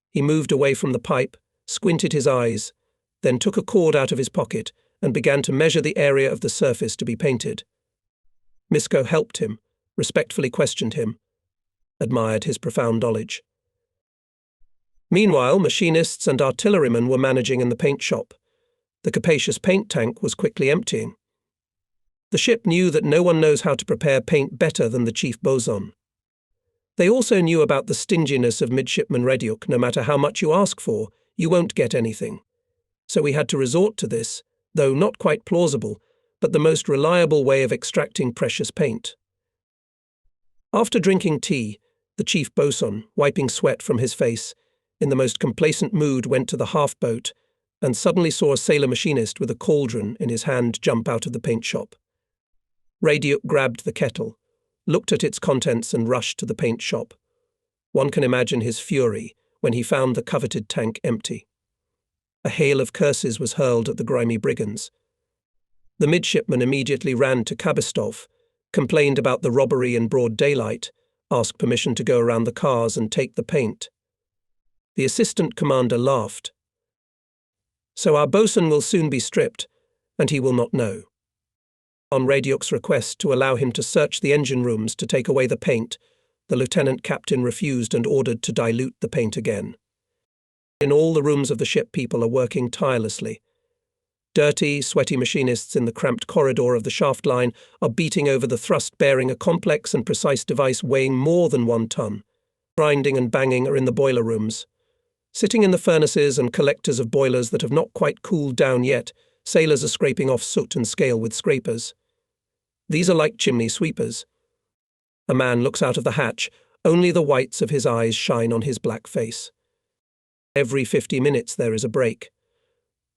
He moved away from the pipe, squinted his eyes, then took a cord out of his pocket and began to measure the area of the surface to be painted. Misko helped him, respectfully questioned him, admired his profound knowledge. Meanwhile, machinists and artillerymen were managing in the paint shop. The capacious paint tank was quickly emptying. The ship knew that no one knows how to prepare paint better than the chief bosun. They also knew about the stinginess of midshipman Radiuk. No matter how much you ask for, you won't get anything. So we had to resort to this, though not quite plausible, but the most reliable way of extracting precious paint. After drinking tea, the chief bosun, wiping sweat from his face, in the most complacent mood went to the half-boat and suddenly saw a sailor machinist with a cauldron in his hand jump out of the paint shop. Radiuk grabbed the kettle, looked at its contents and rushed to the paint shop. One can imagine his fury when he found the coveted tank empty. A hail of curses was hurled at the grimy brigands. The midshipman immediately ran to Kabistov, complained about the robbery in broad daylight, asked permission to go around the cars and take the paint. The assistant commander laughed. "So our bosun will soon be stripped, and he will not know." On Radiuk's request to allow him to search the engine rooms to take away the paint, the lieutenant captain refused and ordered to dilute the paint again. In all the rooms of the ship, people are working tirelessly. Dirty, sweaty machinists in the cramped corridor of the shaft line are beating over the thrust bearing a complex and precise device weighing more than 1 ton. Grinding and banging are in the boiler rooms. Sitting in the furnaces and collectors of boilers that have not quite cooled down yet, sailors are scraping off soot and scale with scrapers. These are like chimney sweepers. A man looks out of the hatch, only the whites of his eyes shine on his black face. Every 50 minutes there is a break.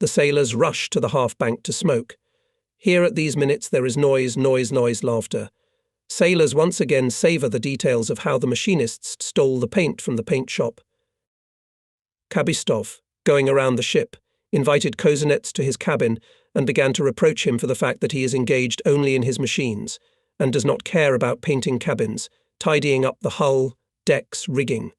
The sailors rush to the half-bank to smoke. Here at these minutes there is noise, laughter. Sailors once again savour the details of how the machinists stole the paint from the paint shop. Kabistov, going around the ship, invited Kozinets to his cabin and began to reproach him for the fact that he is engaged only in his machines and does not care about painting cabins, tidying up the hull, decks, rigging.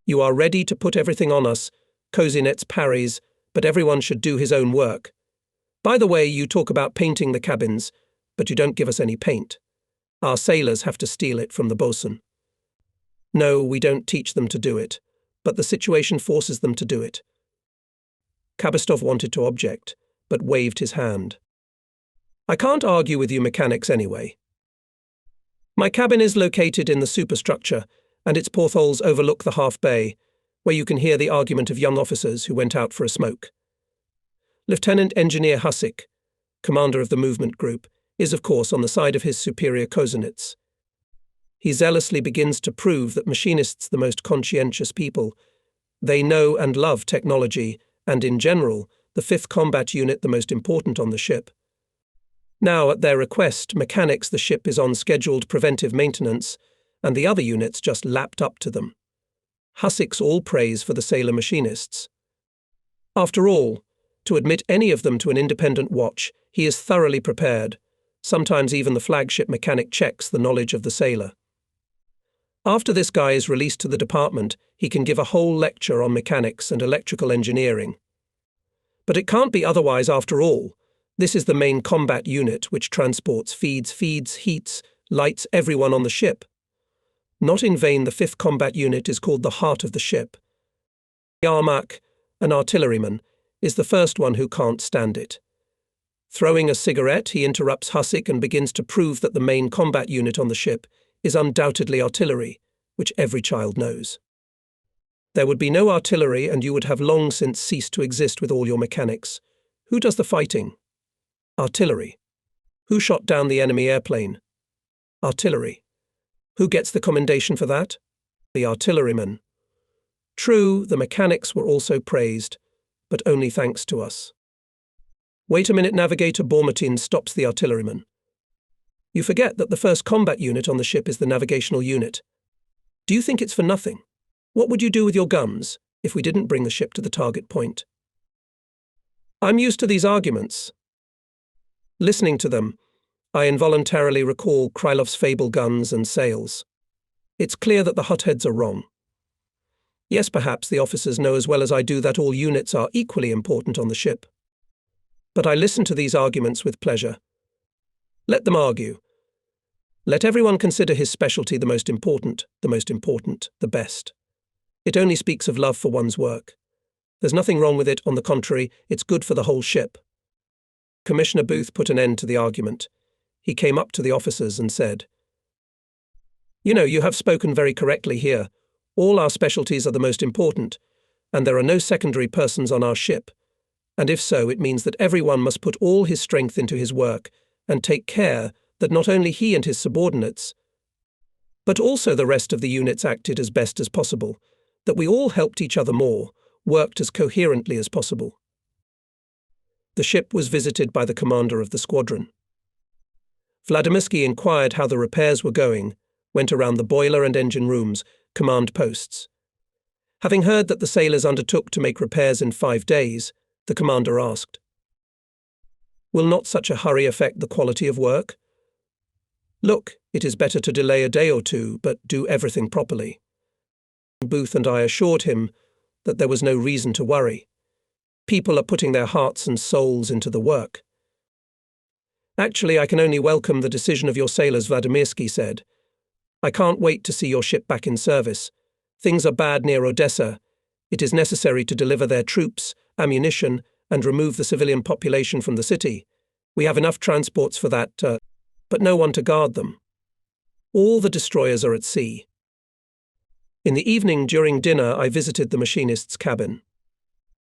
"You are ready to put everything on us," Kozinets parries, "but everyone should do his own work. By the way, you talk about painting the cabins, but you don't give us any paint. Our sailors have to steal it from the bosun." "No, we don't teach them to do it, but the situation forces them to do it." Kabistov wanted to object, but waved his hand. "I can't argue with you mechanics anyway. My cabin is located in the superstructure, and its portholes overlook the half bay, where you can hear the argument of young officers who went out for a smoke. Lieutenant Engineer Husik, commander of the movement group, is of course on the side of his superior Kozinets. He zealously begins to prove that machinists, the most conscientious people, They know and love technology, and in general, the 5th Combat Unit the most important on the ship. Now, at their request, mechanics the ship is on scheduled preventive maintenance, and the other units just lapped up to them. Hussicks all praise for the sailor machinists. After all, to admit any of them to an independent watch, he is thoroughly prepared. Sometimes even the flagship mechanic checks the knowledge of the sailor. After this guy is released to the department, he can give a whole lecture on mechanics and electrical engineering. But it can't be otherwise after all. This is the main combat unit which transports, feeds, heats, lights everyone on the ship. Not in vain the 5th Combat Unit is called the heart of the ship. Yarmak, an artilleryman, is the first one who can't stand it. Throwing a cigarette, he interrupts Hussick and begins to prove that the main combat unit on the ship is undoubtedly artillery, which every child knows. There would be no artillery and you would have long since ceased to exist with all your mechanics. Who does the fighting? Artillery. Who shot down the enemy airplane? Artillery. Who gets the commendation for that? The artilleryman. True, the mechanics were also praised, but only thanks to us. Wait a minute, Navigator Bormatin stops the artilleryman. You forget that the 1st Combat Unit on the ship is the navigational unit. Do you think it's for nothing? What would you do with your guns if we didn't bring the ship to the target point? I'm used to these arguments. Listening to them, I involuntarily recall Krylov's fable guns and sails. It's clear that the hotheads are wrong. Yes, perhaps the officers know as well as I do that all units are equally important on the ship. But I listen to these arguments with pleasure. Let them argue. Let everyone consider his specialty the most important, the best. It only speaks of love for one's work. There's nothing wrong with it, on the contrary, it's good for the whole ship. Commissioner Booth put an end to the argument. He came up to the officers and said, You have spoken very correctly here. All our specialties are the most important, and there are no secondary persons on our ship. And if so, it means that everyone must put all his strength into his work and take care that not only he and his subordinates, but also the rest of the units acted as best as possible, that we all helped each other more, worked as coherently as possible. The ship was visited by the commander of the squadron. Vladimirsky inquired how the repairs were going, went around the boiler and engine rooms, command posts. Having heard that the sailors undertook to make repairs in 5 days, the commander asked, "Will not such a hurry affect the quality of work? Look, it is better to delay a day or two, but do everything properly." Booth and I assured him that there was no reason to worry. People are putting their hearts and souls into the work. "Actually, I can only welcome the decision of your sailors," Vladimirsky said. "I can't wait to see your ship back in service. Things are bad near Odessa. It is necessary to deliver their troops, ammunition, and remove the civilian population from the city. We have enough transports for that, but no one to guard them. All the destroyers are at sea." In the evening during dinner, I visited the machinist's cabin.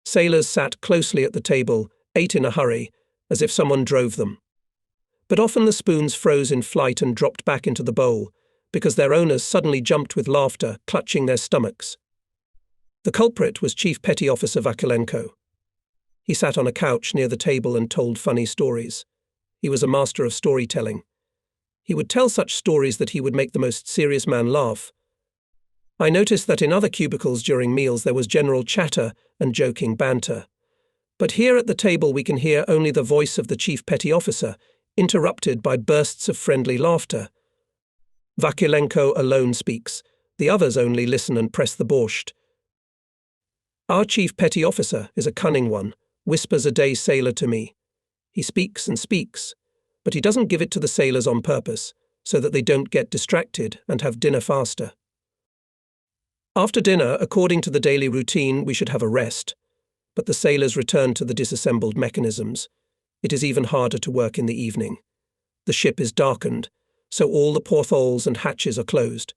Sailors sat closely at the table, ate in a hurry, as if someone drove them. But often the spoons froze in flight and dropped back into the bowl, because their owners suddenly jumped with laughter, clutching their stomachs. The culprit was Chief Petty Officer Vakulenko. He sat on a couch near the table and told funny stories. He was a master of storytelling. He would tell such stories that he would make the most serious man laugh. I noticed that in other cubicles during meals there was general chatter and joking banter. But here at the table we can hear only the voice of the Chief Petty Officer, interrupted by bursts of friendly laughter. Vakulenko alone speaks. The others only listen and press the borscht. Our Chief Petty Officer is a cunning one, whispers a day sailor to me. He speaks and speaks, but he doesn't give it to the sailors on purpose, so that they don't get distracted and have dinner faster. After dinner, according to the daily routine, we should have a rest, but the sailors return to the disassembled mechanisms. It is even harder to work in the evening. The ship is darkened, so all the portholes and hatches are closed.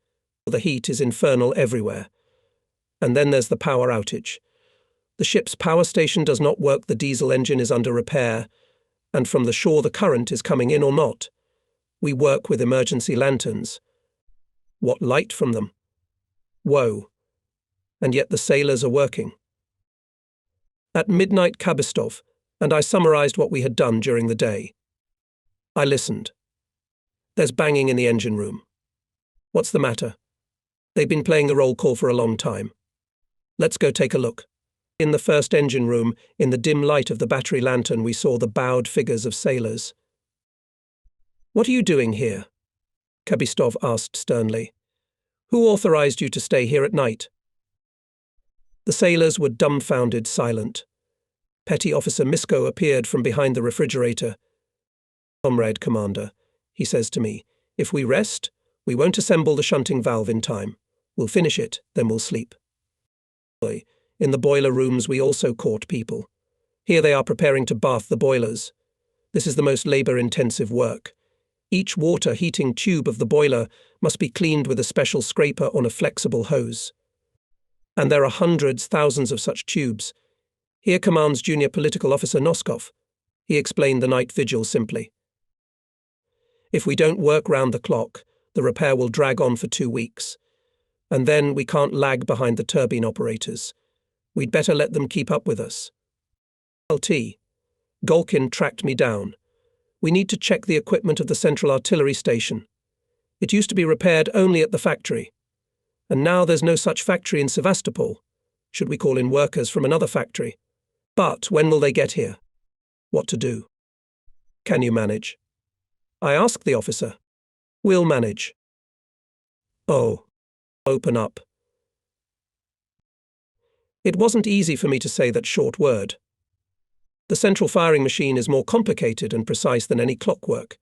The heat is infernal everywhere. And then there's the power outage. The ship's power station does not work, the diesel engine is under repair, and from the shore the current is coming in or not. We work with emergency lanterns. What light from them? Woe. and yet the sailors are working. At midnight, Kabistov, and I summarized what we had done during the day. I listened. There's banging in the engine room. What's the matter? They've been playing the roll call for a long time. Let's go take a look. In the first engine room, in the dim light of the battery lantern, we saw the bowed figures of sailors. What are you doing here? Kabistov asked sternly. Who authorized you to stay here at night? The sailors were dumbfounded, silent. Petty Officer Misko appeared from behind the refrigerator. Comrade Commander, he says to me, if we rest, we won't assemble the shunting valve in time. We'll finish it, then we'll sleep. In the boiler rooms we also caught people. Here they are preparing to bath the boilers. This is the most labor-intensive work. Each water heating tube of the boiler must be cleaned with a special scraper on a flexible hose. And there are hundreds, thousands of such tubes. Here commands Junior Political Officer Noskov. He explained the night vigil simply. If we don't work round the clock, the repair will drag on for 2 weeks. And then we can't lag behind the turbine operators. We'd better let them keep up with us. LT. Golkin tracked me down. We need to check the equipment of the central artillery station. It used to be repaired only at the factory. And now there's no such factory in Sevastopol. Should we call in workers from another factory? But when will they get here? What to do? Can you manage? I asked the officer. We'll manage. Oh. Open up. It wasn't easy for me to say that short word. The central firing machine is more complicated and precise than any clockwork.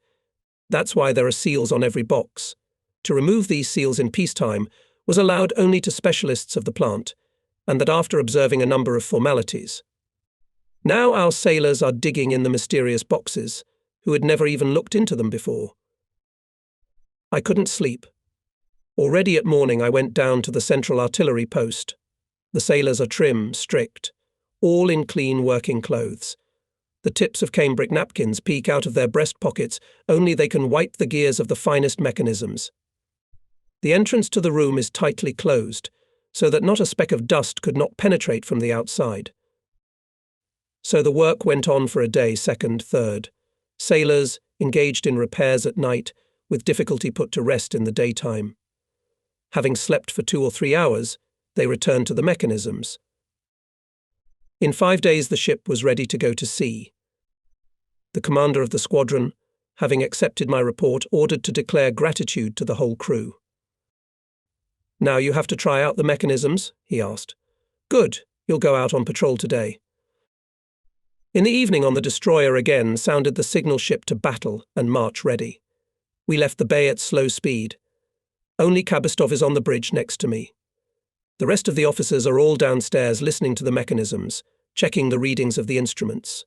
That's why there are seals on every box. To remove these seals in peacetime was allowed only to specialists of the plant, and that after observing a number of formalities. Now our sailors are digging in the mysterious boxes, who had never even looked into them before. I couldn't sleep. Already at morning I went down to the central artillery post. The sailors are trim, strict, all in clean working clothes. The tips of cambric napkins peek out of their breast pockets, only they can wipe the gears of the finest mechanisms. The entrance to the room is tightly closed, so that not a speck of dust could not penetrate from the outside. So the work went on for a day, second, third. Sailors engaged in repairs at night, with difficulty put to rest in the daytime. Having slept for 2 or 3 hours, they returned to the mechanisms. In 5 days the ship was ready to go to sea. The commander of the squadron, having accepted my report, ordered to declare gratitude to the whole crew. Now you have to try out the mechanisms? He asked. Good, you'll go out on patrol today. In the evening on the destroyer again sounded the signal ship to battle and march ready. We left the bay at slow speed. Only Kabistov is on the bridge next to me. The rest of the officers are all downstairs listening to the mechanisms, checking the readings of the instruments.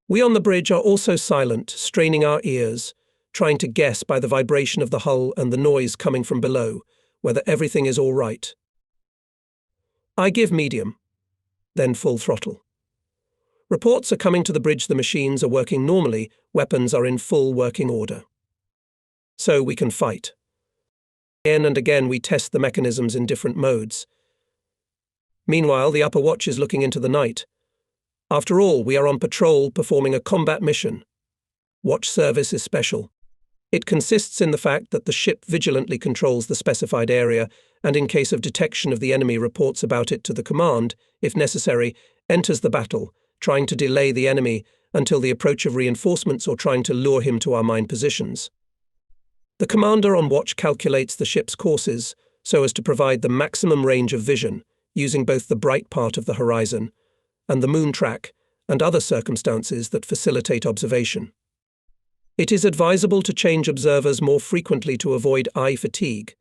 We on the bridge are also silent, straining our ears, trying to guess by the vibration of the hull and the noise coming from below whether everything is all right. I give medium, then full throttle. Reports are coming to the bridge the machines are working normally, weapons are in full working order. So we can fight. Again and again we test the mechanisms in different modes. Meanwhile, the upper watch is looking into the night. After all, we are on patrol performing a combat mission. Watch service is special. It consists in the fact that the ship vigilantly controls the specified area and in case of detection of the enemy reports about it to the command, if necessary, enters the battle, trying to delay the enemy until the approach of reinforcements or trying to lure him to our mine positions. The commander on watch calculates the ship's courses so as to provide the maximum range of vision, using both the bright part of the horizon and the moon track and other circumstances that facilitate observation. It is advisable to change observers more frequently to avoid eye fatigue.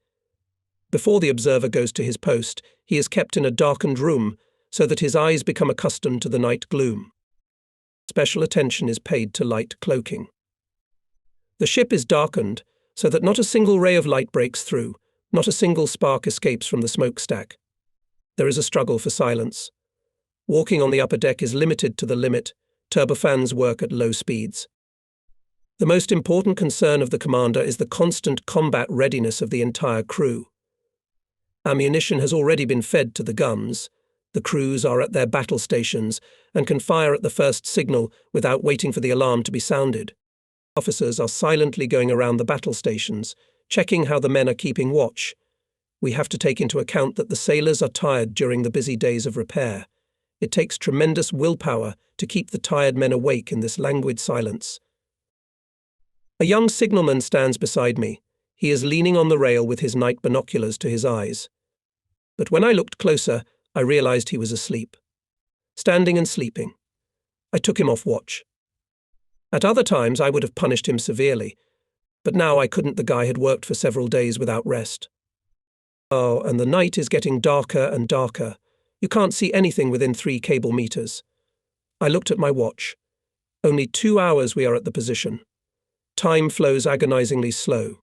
Before the observer goes to his post, he is kept in a darkened room so that his eyes become accustomed to the night gloom. Special attention is paid to light cloaking. The ship is darkened so that not a single ray of light breaks through, not a single spark escapes from the smokestack. There is a struggle for silence. Walking on the upper deck is limited to the limit. Turbofans work at low speeds. The most important concern of the commander is the constant combat readiness of the entire crew. Ammunition has already been fed to the guns. The crews are at their battle stations and can fire at the first signal without waiting for the alarm to be sounded. Officers are silently going around the battle stations, checking how the men are keeping watch. We have to take into account that the sailors are tired during the busy days of repair. It takes tremendous willpower to keep the tired men awake in this languid silence. A young signalman stands beside me. He is leaning on the rail with his night binoculars to his eyes. But when I looked closer, I realized he was asleep. Standing and sleeping. I took him off watch. At other times I would have punished him severely, but now I couldn't. The guy had worked for several days without rest. Oh, and the night is getting darker and darker. You can't see anything within 3 cable meters. I looked at my watch. Only 2 hours we are at the position. Time flows agonizingly slow.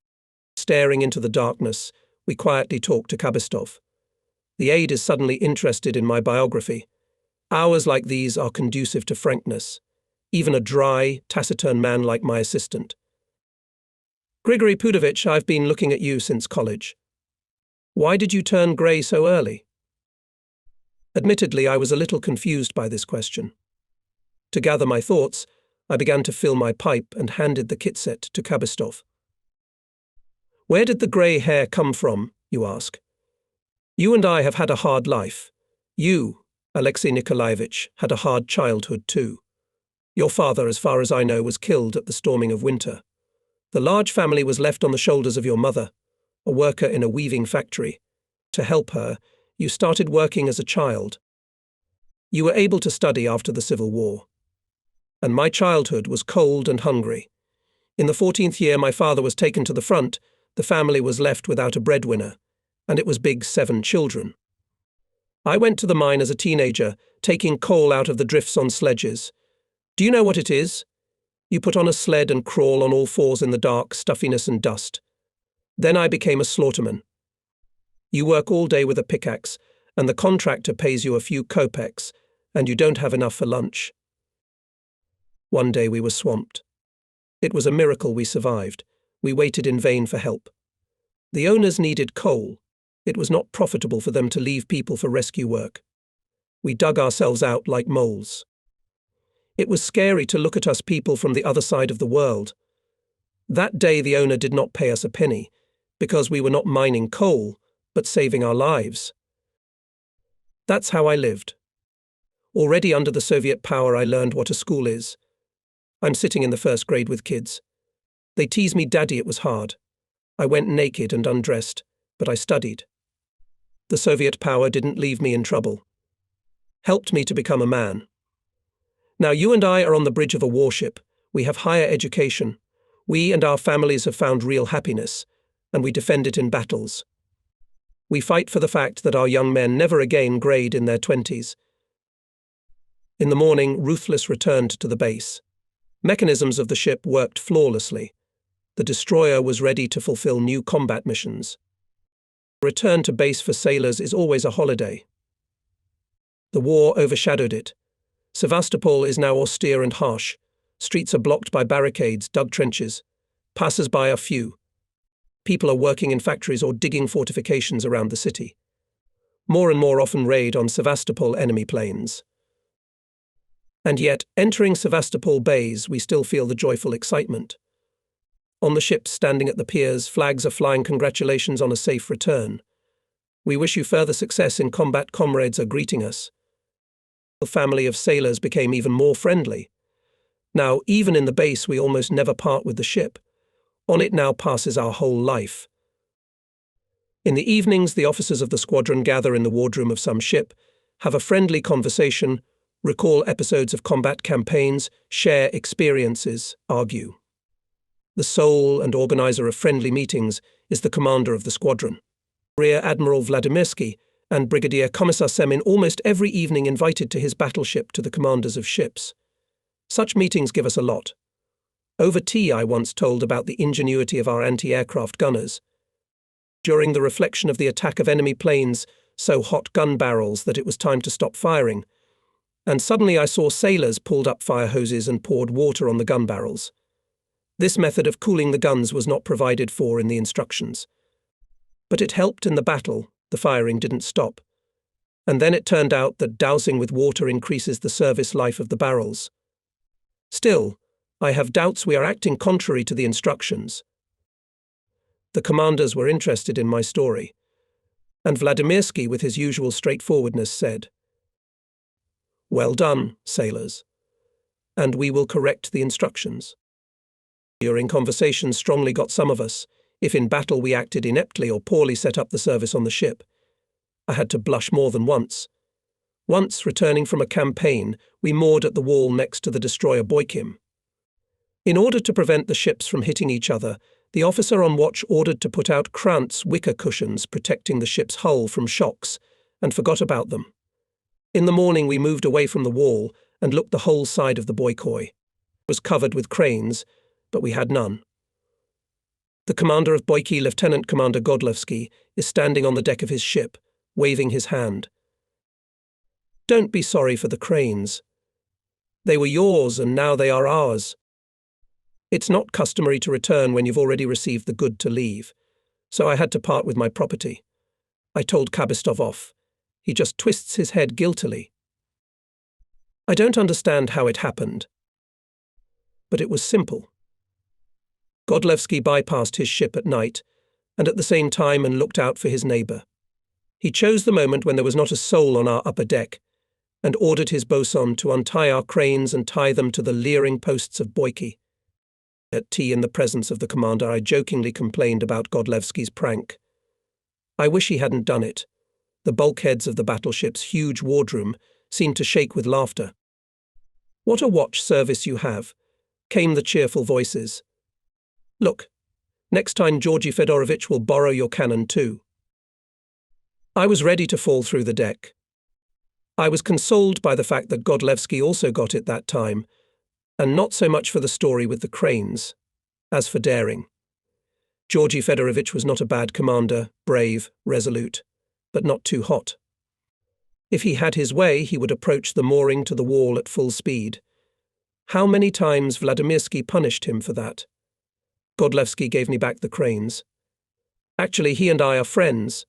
Staring into the darkness, we quietly talk to Kabistov. The aide is suddenly interested in my biography. Hours like these are conducive to frankness. Even a dry, taciturn man like my assistant. Grigory Pudovich, I've been looking at you since college. Why did you turn grey so early? Admittedly, I was a little confused by this question. To gather my thoughts, I began to fill my pipe and handed the kit set to Kabistov. Where did the grey hair come from, you ask? You and I have had a hard life. You, Alexei Nikolaevich, had a hard childhood too. Your father, as far as I know, was killed at the storming of winter. The large family was left on the shoulders of your mother, a worker in a weaving factory. To help her, you started working as a child. You were able to study after the Civil War. And my childhood was cold and hungry. In the 14th year my father was taken to the front, the family was left without a breadwinner, and it was big 7 children. I went to the mine as a teenager, taking coal out of the drifts on sledges. Do you know what it is? You put on a sled and crawl on all fours in the dark, stuffiness and dust. Then I became a slaughterman. You work all day with a pickaxe, and the contractor pays you a few kopecks, and you don't have enough for lunch. One day we were swamped. It was a miracle we survived. We waited in vain for help. The owners needed coal. It was not profitable for them to leave people for rescue work. We dug ourselves out like moles. It was scary to look at us people from the other side of the world. That day the owner did not pay us a penny, because we were not mining coal, but saving our lives. That's how I lived. Already under the Soviet power I learned what a school is. I'm sitting in the 1st grade with kids. They tease me, Daddy, it was hard. I went naked and undressed, but I studied. The Soviet power didn't leave me in trouble. Helped me to become a man. Now you and I are on the bridge of a warship. We have higher education. We and our families have found real happiness, and we defend it in battles. We fight for the fact that our young men never again grade in their 20s. In the morning, Ruthless returned to the base. Mechanisms of the ship worked flawlessly. The destroyer was ready to fulfill new combat missions. Return to base for sailors is always a holiday. The war overshadowed it. Sevastopol is now austere and harsh. Streets are blocked by barricades, dug trenches. Passers-by are few. People are working in factories or digging fortifications around the city. More and more often raid on Sevastopol enemy planes. And yet, entering Sevastopol bays, we still feel the joyful excitement. On the ships standing at the piers, flags are flying congratulations on a safe return. We wish you further success in combat, comrades are greeting us. The family of sailors became even more friendly. Now, even in the base, we almost never part with the ship. On it now passes our whole life. In the evenings, the officers of the squadron gather in the wardroom of some ship, have a friendly conversation, recall episodes of combat campaigns, share experiences, argue. The soul and organizer of friendly meetings is the commander of the squadron. Rear Admiral Vladimirsky and Brigadier Commissar Semin almost every evening invited to his battleship to the commanders of ships. Such meetings give us a lot. Over tea I once told about the ingenuity of our anti-aircraft gunners. During the reflection of the attack of enemy planes, so hot gun barrels that it was time to stop firing, and suddenly I saw sailors pulled up fire hoses and poured water on the gun barrels. This method of cooling the guns was not provided for in the instructions. But it helped in the battle, the firing didn't stop. And then it turned out that dousing with water increases the service life of the barrels. Still, I have doubts we are acting contrary to the instructions. The commanders were interested in my story, and Vladimirsky, with his usual straightforwardness, said, "Well done, sailors, and we will correct the instructions." During conversation strongly got some of us, if in battle we acted ineptly or poorly set up the service on the ship. I had to blush more than once. Once, returning from a campaign, we moored at the wall next to the destroyer Boykim. In order to prevent the ships from hitting each other, the officer on watch ordered to put out Krantz wicker cushions protecting the ship's hull from shocks, and forgot about them. In the morning we moved away from the wall and looked the whole side of the buoy. It was covered with cranes, but we had none. The commander of Boyki, Lieutenant Commander Godlewski, is standing on the deck of his ship, waving his hand. "Don't be sorry for the cranes. They were yours and now they are ours. It's not customary to return when you've already received the good to leave, so I had to part with my property." I told Kabistov off. He just twists his head guiltily. I don't understand how it happened, but it was simple. Godlewski bypassed his ship at night, and at the same time and looked out for his neighbour. He chose the moment when there was not a soul on our upper deck, and ordered his bosun to untie our cranes and tie them to the leering posts of Boyki. At tea in the presence of the commander, I jokingly complained about Godlewski's prank. I wish he hadn't done it. The bulkheads of the battleship's huge wardroom seemed to shake with laughter. "What a watch service you have," came the cheerful voices. "Look, next time Georgy Fedorovitch will borrow your cannon too." I was ready to fall through the deck. I was consoled by the fact that Godlewski also got it that time, and not so much for the story with the cranes, as for daring. Georgy Fedorovitch was not a bad commander, brave, resolute, but not too hot. If he had his way, he would approach the mooring to the wall at full speed. How many times Vladimirsky punished him for that? Godlewski gave me back the cranes. Actually, he and I are friends.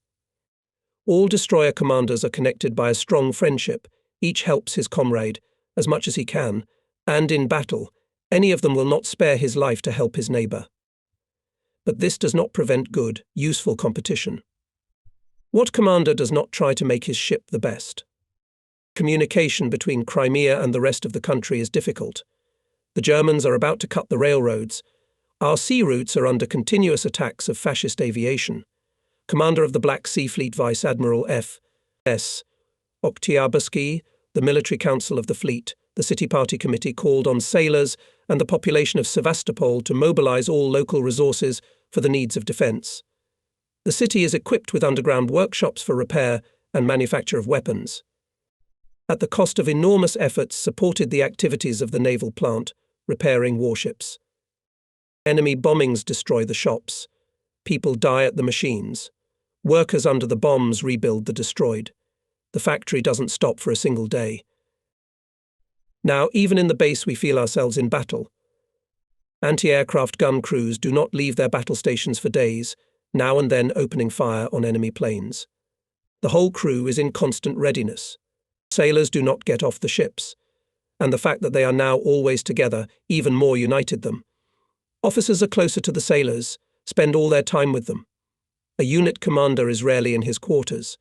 All destroyer commanders are connected by a strong friendship. Each helps his comrade as much as he can, and in battle, any of them will not spare his life to help his neighbour. But this does not prevent good, useful competition. What commander does not try to make his ship the best? Communication between Crimea and the rest of the country is difficult. The Germans are about to cut the railroads. Our sea routes are under continuous attacks of fascist aviation. Commander of the Black Sea Fleet Vice Admiral F.S. Oktyabrsky, the Military Council of the Fleet, the City Party Committee called on sailors and the population of Sevastopol to mobilize all local resources for the needs of defense. The city is equipped with underground workshops for repair and manufacture of weapons. At the cost of enormous efforts, supported the activities of the naval plant, repairing warships. Enemy bombings destroy the shops. People die at the machines. Workers under the bombs rebuild the destroyed. The factory doesn't stop for a single day. Now, even in the base we feel ourselves in battle. Anti-aircraft gun crews do not leave their battle stations for days, now and then opening fire on enemy planes. The whole crew is in constant readiness. Sailors do not get off the ships, and the fact that they are now always together even more united them. Officers are closer to the sailors, spend all their time with them. A unit commander is rarely in his quarters.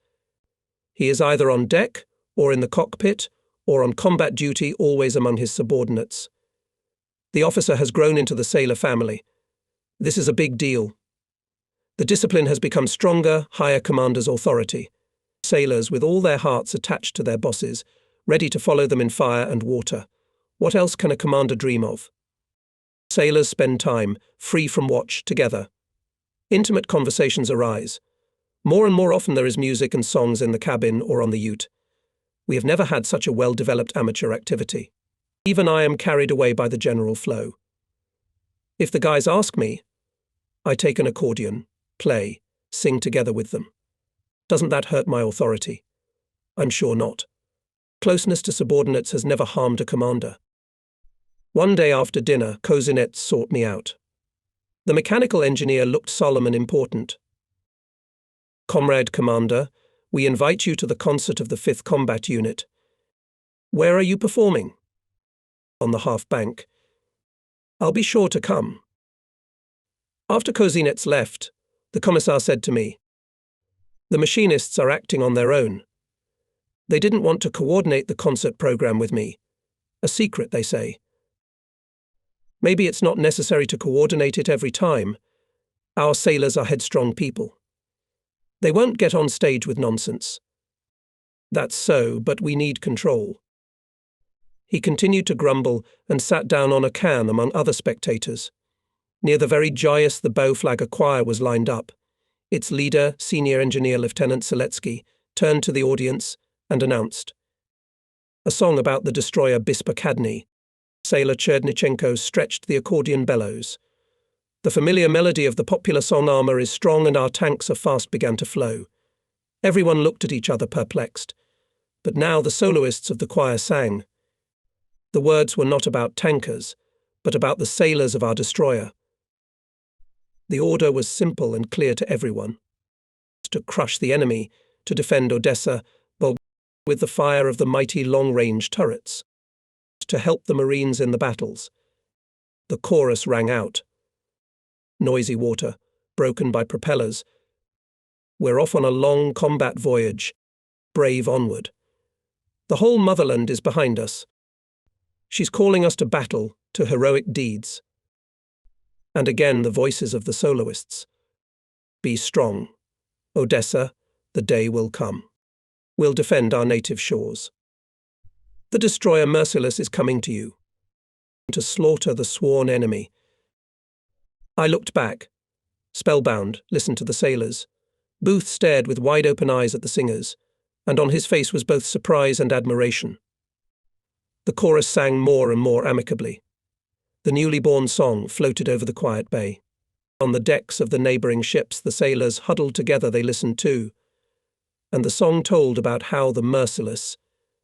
He is either on deck, or in the cockpit, or on combat duty, always among his subordinates. The officer has grown into the sailor family. This is a big deal. The discipline has become stronger, higher commanders' authority. Sailors with all their hearts attached to their bosses, ready to follow them in fire and water. What else can a commander dream of? Sailors spend time, free from watch, together. Intimate conversations arise. More and more often there is music and songs in the cabin or on the ute. We have never had such a well-developed amateur activity. Even I am carried away by the general flow. If the guys ask me, I take an accordion, play, sing together with them. Doesn't that hurt my authority? I'm sure not. Closeness to subordinates has never harmed a commander. One day after dinner, Kozinets sought me out. The mechanical engineer looked solemn and important. Comrade Commander, we invite you to the concert of the 5th Combat Unit. Where are you performing? On the half bank. I'll be sure to come. After Kozinets left, the Commissar said to me, the machinists are acting on their own. They didn't want to coordinate the concert program with me. A secret, they say. Maybe it's not necessary to coordinate it every time. Our sailors are headstrong people. They won't get on stage with nonsense. That's so, but we need control. He continued to grumble and sat down on a can among other spectators. Near the very joyous the bow flagger choir was lined up. Its leader, Senior Engineer Lieutenant Seletsky, turned to the audience and announced, a song about the destroyer Bispakadny. Sailor Cherdnichenko stretched the accordion bellows. The familiar melody of the popular song Armor is strong and our tanks are fast began to flow. Everyone looked at each other perplexed. But now the soloists of the choir sang. The words were not about tankers, but about the sailors of our destroyer. The order was simple and clear to everyone. To crush the enemy, to defend Odessa, with the fire of the mighty long-range turrets. To help the Marines in the battles. The chorus rang out. Noisy water, broken by propellers. We're off on a long combat voyage. Brave onward. The whole motherland is behind us. She's calling us to battle, to heroic deeds. And again the voices of the soloists. Be strong. Odessa, the day will come. We'll defend our native shores. The destroyer Merciless is coming to you. To slaughter the sworn enemy. I looked back. Spellbound, listened to the sailors. Booth stared with wide-open eyes at the singers, and on his face was both surprise and admiration. The chorus sang more and more amicably. The newly born song floated over the quiet bay. On the decks of the neighbouring ships, the sailors huddled together they listened too, and the song told about how the Merciless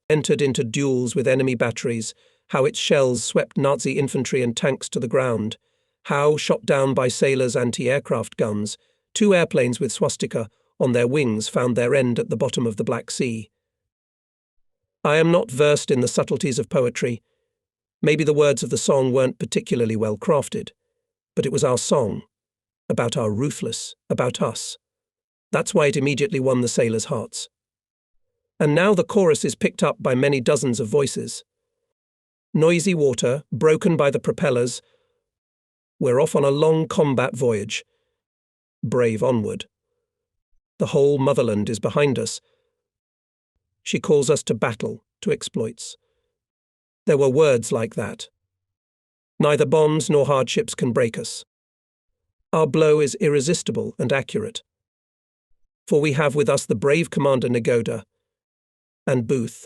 entered into duels with enemy batteries, how its shells swept Nazi infantry and tanks to the ground, how, shot down by sailors' anti-aircraft guns, 2 airplanes with swastika on their wings found their end at the bottom of the Black Sea. I am not versed in the subtleties of poetry. Maybe the words of the song weren't particularly well crafted, but it was our song, about our ruthless, about us. That's why it immediately won the sailors' hearts. And now the chorus is picked up by many dozens of voices. Noisy water, broken by the propellers. We're off on a long combat voyage. Brave onward. The whole motherland is behind us. She calls us to battle, to exploits. There were words like that. Neither bombs nor hardships can break us. Our blow is irresistible and accurate. For we have with us the brave Commander Negoda, and Booth,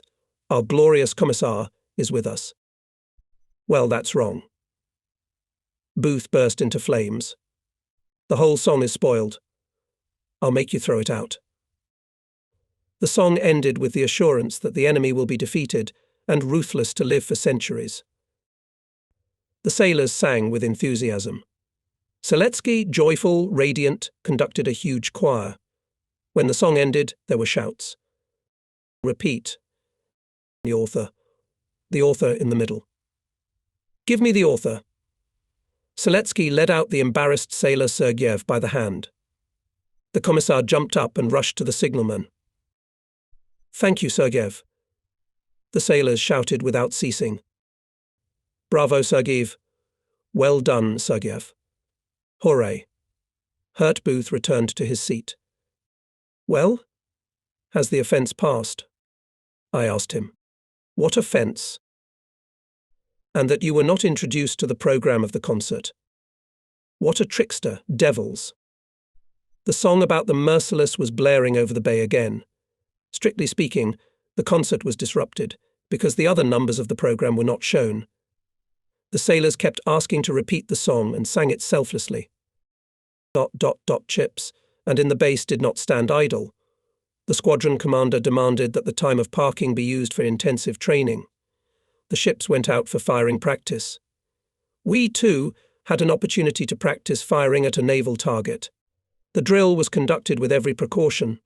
our glorious Commissar, is with us. Well, that's wrong. Booth burst into flames. The whole song is spoiled. I'll make you throw it out. The song ended with the assurance that the enemy will be defeated and ruthless to live for centuries. The sailors sang with enthusiasm. Seletsky, joyful, radiant, conducted a huge choir. When the song ended, there were shouts. Repeat. The author in the middle. Give me the author. Seletsky led out the embarrassed sailor Sergeyev by the hand. The Commissar jumped up and rushed to the signalman. Thank you, Sergeyev. The sailors shouted without ceasing. Bravo, Sergeyev. Well done, Sergeyev. Hooray. Hurt Booth returned to his seat. Well, has the offence passed? I asked him. What offence? And that you were not introduced to the programme of the concert. What a trickster, devils. The song about the Merciless was blaring over the bay again. Strictly speaking, the concert was disrupted, because the other numbers of the programme were not shown. The sailors kept asking to repeat the song and sang it selflessly. ... chips, and in the base did not stand idle. The squadron commander demanded that the time of parking be used for intensive training. The ships went out for firing practice. We, too, had an opportunity to practice firing at a naval target. The drill was conducted with every precaution.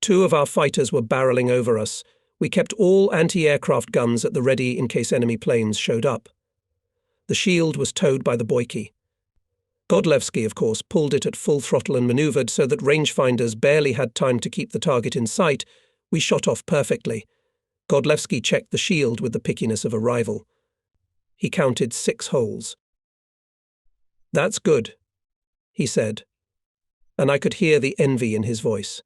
2 of our fighters were barreling over us. We kept all anti-aircraft guns at the ready in case enemy planes showed up. The shield was towed by the Boyki. Godlewski, of course, pulled it at full throttle and maneuvered so that rangefinders barely had time to keep the target in sight. We shot off perfectly. Godlewski checked the shield with the pickiness of a rival. He counted 6 holes. "That's good," he said, and I could hear the envy in his voice.